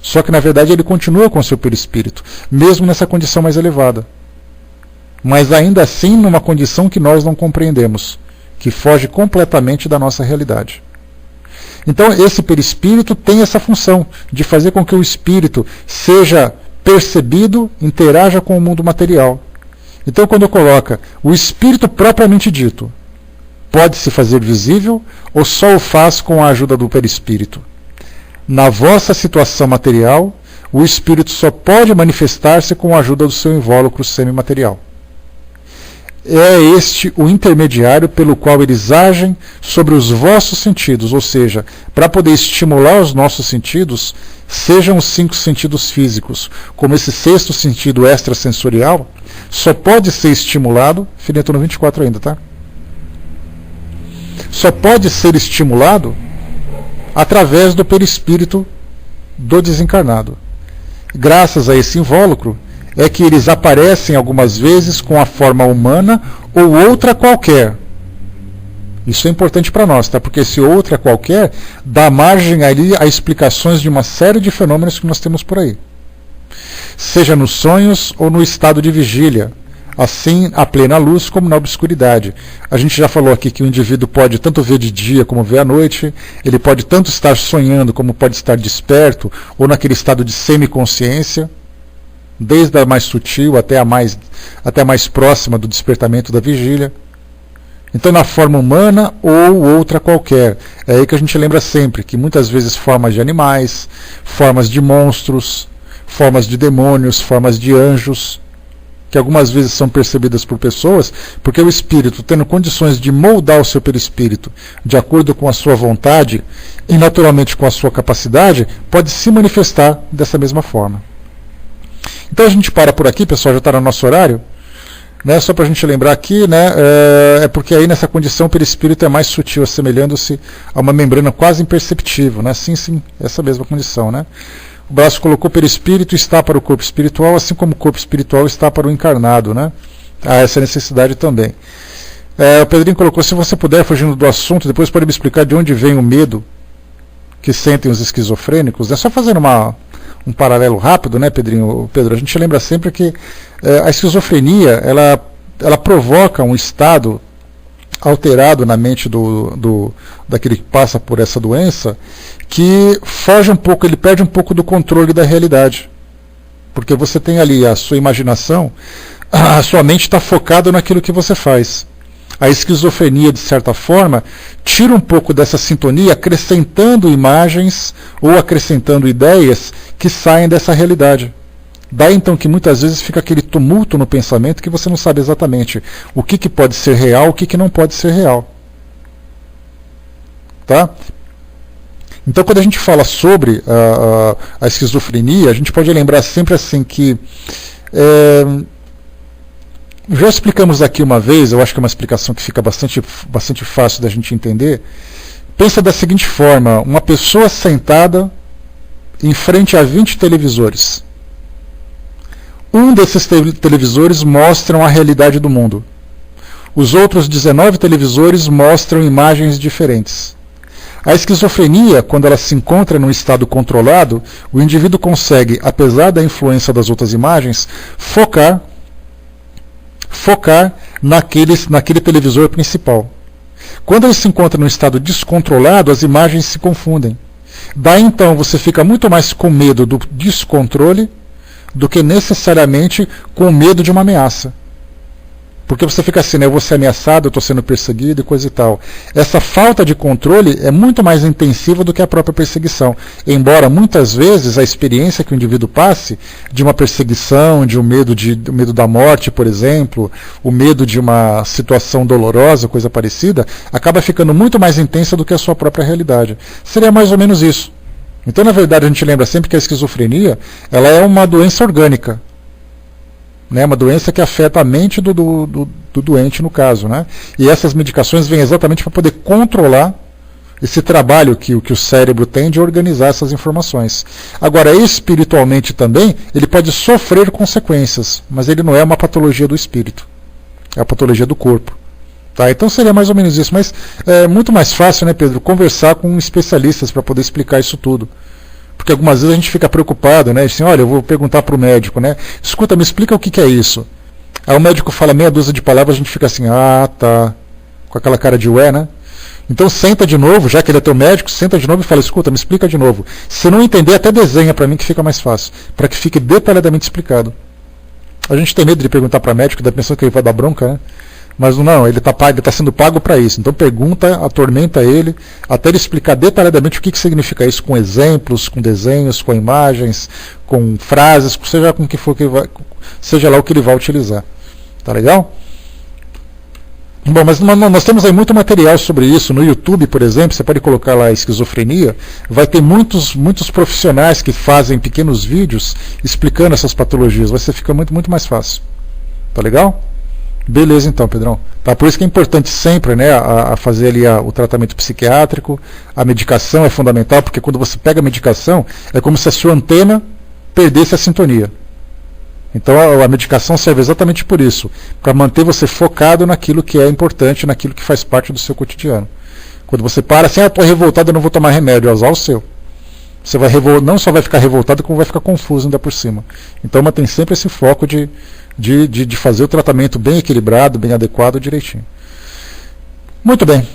Só que na verdade ele continua com o seu perispírito, mesmo nessa condição mais elevada. Mas ainda assim numa condição que nós não compreendemos, que foge completamente da nossa realidade. Então esse perispírito tem essa função de fazer com que o espírito seja percebido, interaja com o mundo material. Então quando coloca o espírito propriamente dito, pode se fazer visível ou só o faz com a ajuda do perispírito? Na vossa situação material, o espírito só pode manifestar-se com a ajuda do seu invólucro semimaterial. É este o intermediário pelo qual eles agem sobre os vossos sentidos, ou seja, para poder estimular os nossos sentidos, sejam os 5 sentidos físicos, como esse 6º sentido extrasensorial, só pode ser estimulado, estou no 24 ainda, tá? Só pode ser estimulado através do perispírito do desencarnado. Graças a esse invólucro, é que eles aparecem algumas vezes com a forma humana ou outra qualquer. Isso é importante para nós, tá? Porque esse outra qualquer dá margem ali a explicações de uma série de fenômenos que nós temos por aí. Seja nos sonhos ou no estado de vigília, assim à plena luz como na obscuridade. A gente já falou aqui que o indivíduo pode tanto ver de dia como ver à noite, ele pode tanto estar sonhando como pode estar desperto, ou naquele estado de semiconsciência, desde a mais sutil até a mais próxima do despertamento da vigília. Então na forma humana ou outra qualquer. É aí que a gente lembra sempre que muitas vezes formas de animais, formas de monstros, formas de demônios, formas de anjos, que algumas vezes são percebidas por pessoas, porque o espírito, tendo condições de moldar o seu perispírito de acordo com a sua vontade e naturalmente com a sua capacidade, pode se manifestar dessa mesma forma. Então a gente para por aqui, pessoal, já está no nosso horário, né? Só para a gente lembrar aqui, né? É porque aí nessa condição o perispírito é mais sutil, assemelhando-se a uma membrana quase imperceptível, né? Sim, essa mesma condição, né? O braço colocou perispírito está para o corpo espiritual, assim como o corpo espiritual está para o encarnado, né? Há essa necessidade também. O Pedrinho colocou, se você puder, fugindo do assunto, depois pode me explicar de onde vem o medo que sentem os esquizofrênicos. É só fazendo um paralelo rápido, né, Pedro? A gente lembra sempre que a esquizofrenia, ela provoca um estado alterado na mente daquele que passa por essa doença, que foge um pouco, ele perde um pouco do controle da realidade. Porque você tem ali a sua imaginação, a sua mente está focada naquilo que você faz. A esquizofrenia, de certa forma, tira um pouco dessa sintonia, acrescentando imagens ou acrescentando ideias que saem dessa realidade. Daí então que muitas vezes fica aquele tumulto no pensamento que você não sabe exatamente o que pode ser real, o que não pode ser real. Tá? Então quando a gente fala sobre a esquizofrenia, a gente pode lembrar sempre assim que... já explicamos aqui uma vez, eu acho que é uma explicação que fica bastante fácil da gente entender. Pensa da seguinte forma, uma pessoa sentada em frente a 20 televisores. Um desses televisores mostram a realidade do mundo. Os outros 19 televisores mostram imagens diferentes. A esquizofrenia, quando ela se encontra num estado controlado, o indivíduo consegue, apesar da influência das outras imagens, focar naquele televisor principal. Quando ele se encontra num estado descontrolado, as imagens se confundem. Daí então você fica muito mais com medo do descontrole do que necessariamente com medo de uma ameaça. Porque você fica assim, né, eu vou ser ameaçado, eu estou sendo perseguido e coisa e tal. Essa falta de controle é muito mais intensiva do que a própria perseguição. Embora muitas vezes a experiência que o indivíduo passe de uma perseguição, de um medo da morte, por exemplo, o medo de uma situação dolorosa, coisa parecida, acaba ficando muito mais intensa do que a sua própria realidade. Seria mais ou menos isso. Então, na verdade, a gente lembra sempre que a esquizofrenia ela é uma doença orgânica. né? Uma doença que afeta a mente do doente, no caso, né? E essas medicações vêm exatamente para poder controlar esse trabalho que o cérebro tem de organizar essas informações. Agora, espiritualmente também, ele pode sofrer consequências, mas ele não é uma patologia do espírito, é a patologia do corpo. Tá? Então seria mais ou menos isso, mas é muito mais fácil, né, Pedro, conversar com especialistas para poder explicar isso tudo. Porque algumas vezes a gente fica preocupado, né? Assim, olha, eu vou perguntar para o médico, né? Escuta, me explica o que é isso. Aí o médico fala meia dúzia de palavras, a gente fica assim, ah, tá, com aquela cara de ué, né? Então senta de novo, já que ele é teu médico, senta de novo e fala, escuta, me explica de novo. Se não entender, até desenha para mim que fica mais fácil, para que fique detalhadamente explicado. A gente tem medo de perguntar para médico, dá pensando que ele vai dar bronca, né? Mas não, ele está sendo pago para isso. Então pergunta, atormenta ele, até ele explicar detalhadamente o que significa isso, com exemplos, com desenhos, com imagens, com frases, seja com o que for que vai, seja lá o que ele vai utilizar. Tá legal? Bom, mas nós temos aí muito material sobre isso. No YouTube, por exemplo, você pode colocar lá esquizofrenia, vai ter muitos profissionais que fazem pequenos vídeos explicando essas patologias. Você fica muito mais fácil. Tá legal? Beleza então, Pedrão. Tá, por isso que é importante sempre, né, a fazer ali o tratamento psiquiátrico. A medicação é fundamental, porque quando você pega a medicação, é como se a sua antena perdesse a sintonia. Então a medicação serve exatamente por isso, para manter você focado naquilo que é importante, naquilo que faz parte do seu cotidiano. Quando você para assim, estou revoltado, eu não vou tomar remédio, é usar o seu. Você vai não só vai ficar revoltado, como vai ficar confuso ainda por cima. Então mantém sempre esse foco de fazer o tratamento bem equilibrado, bem adequado, direitinho. Muito bem.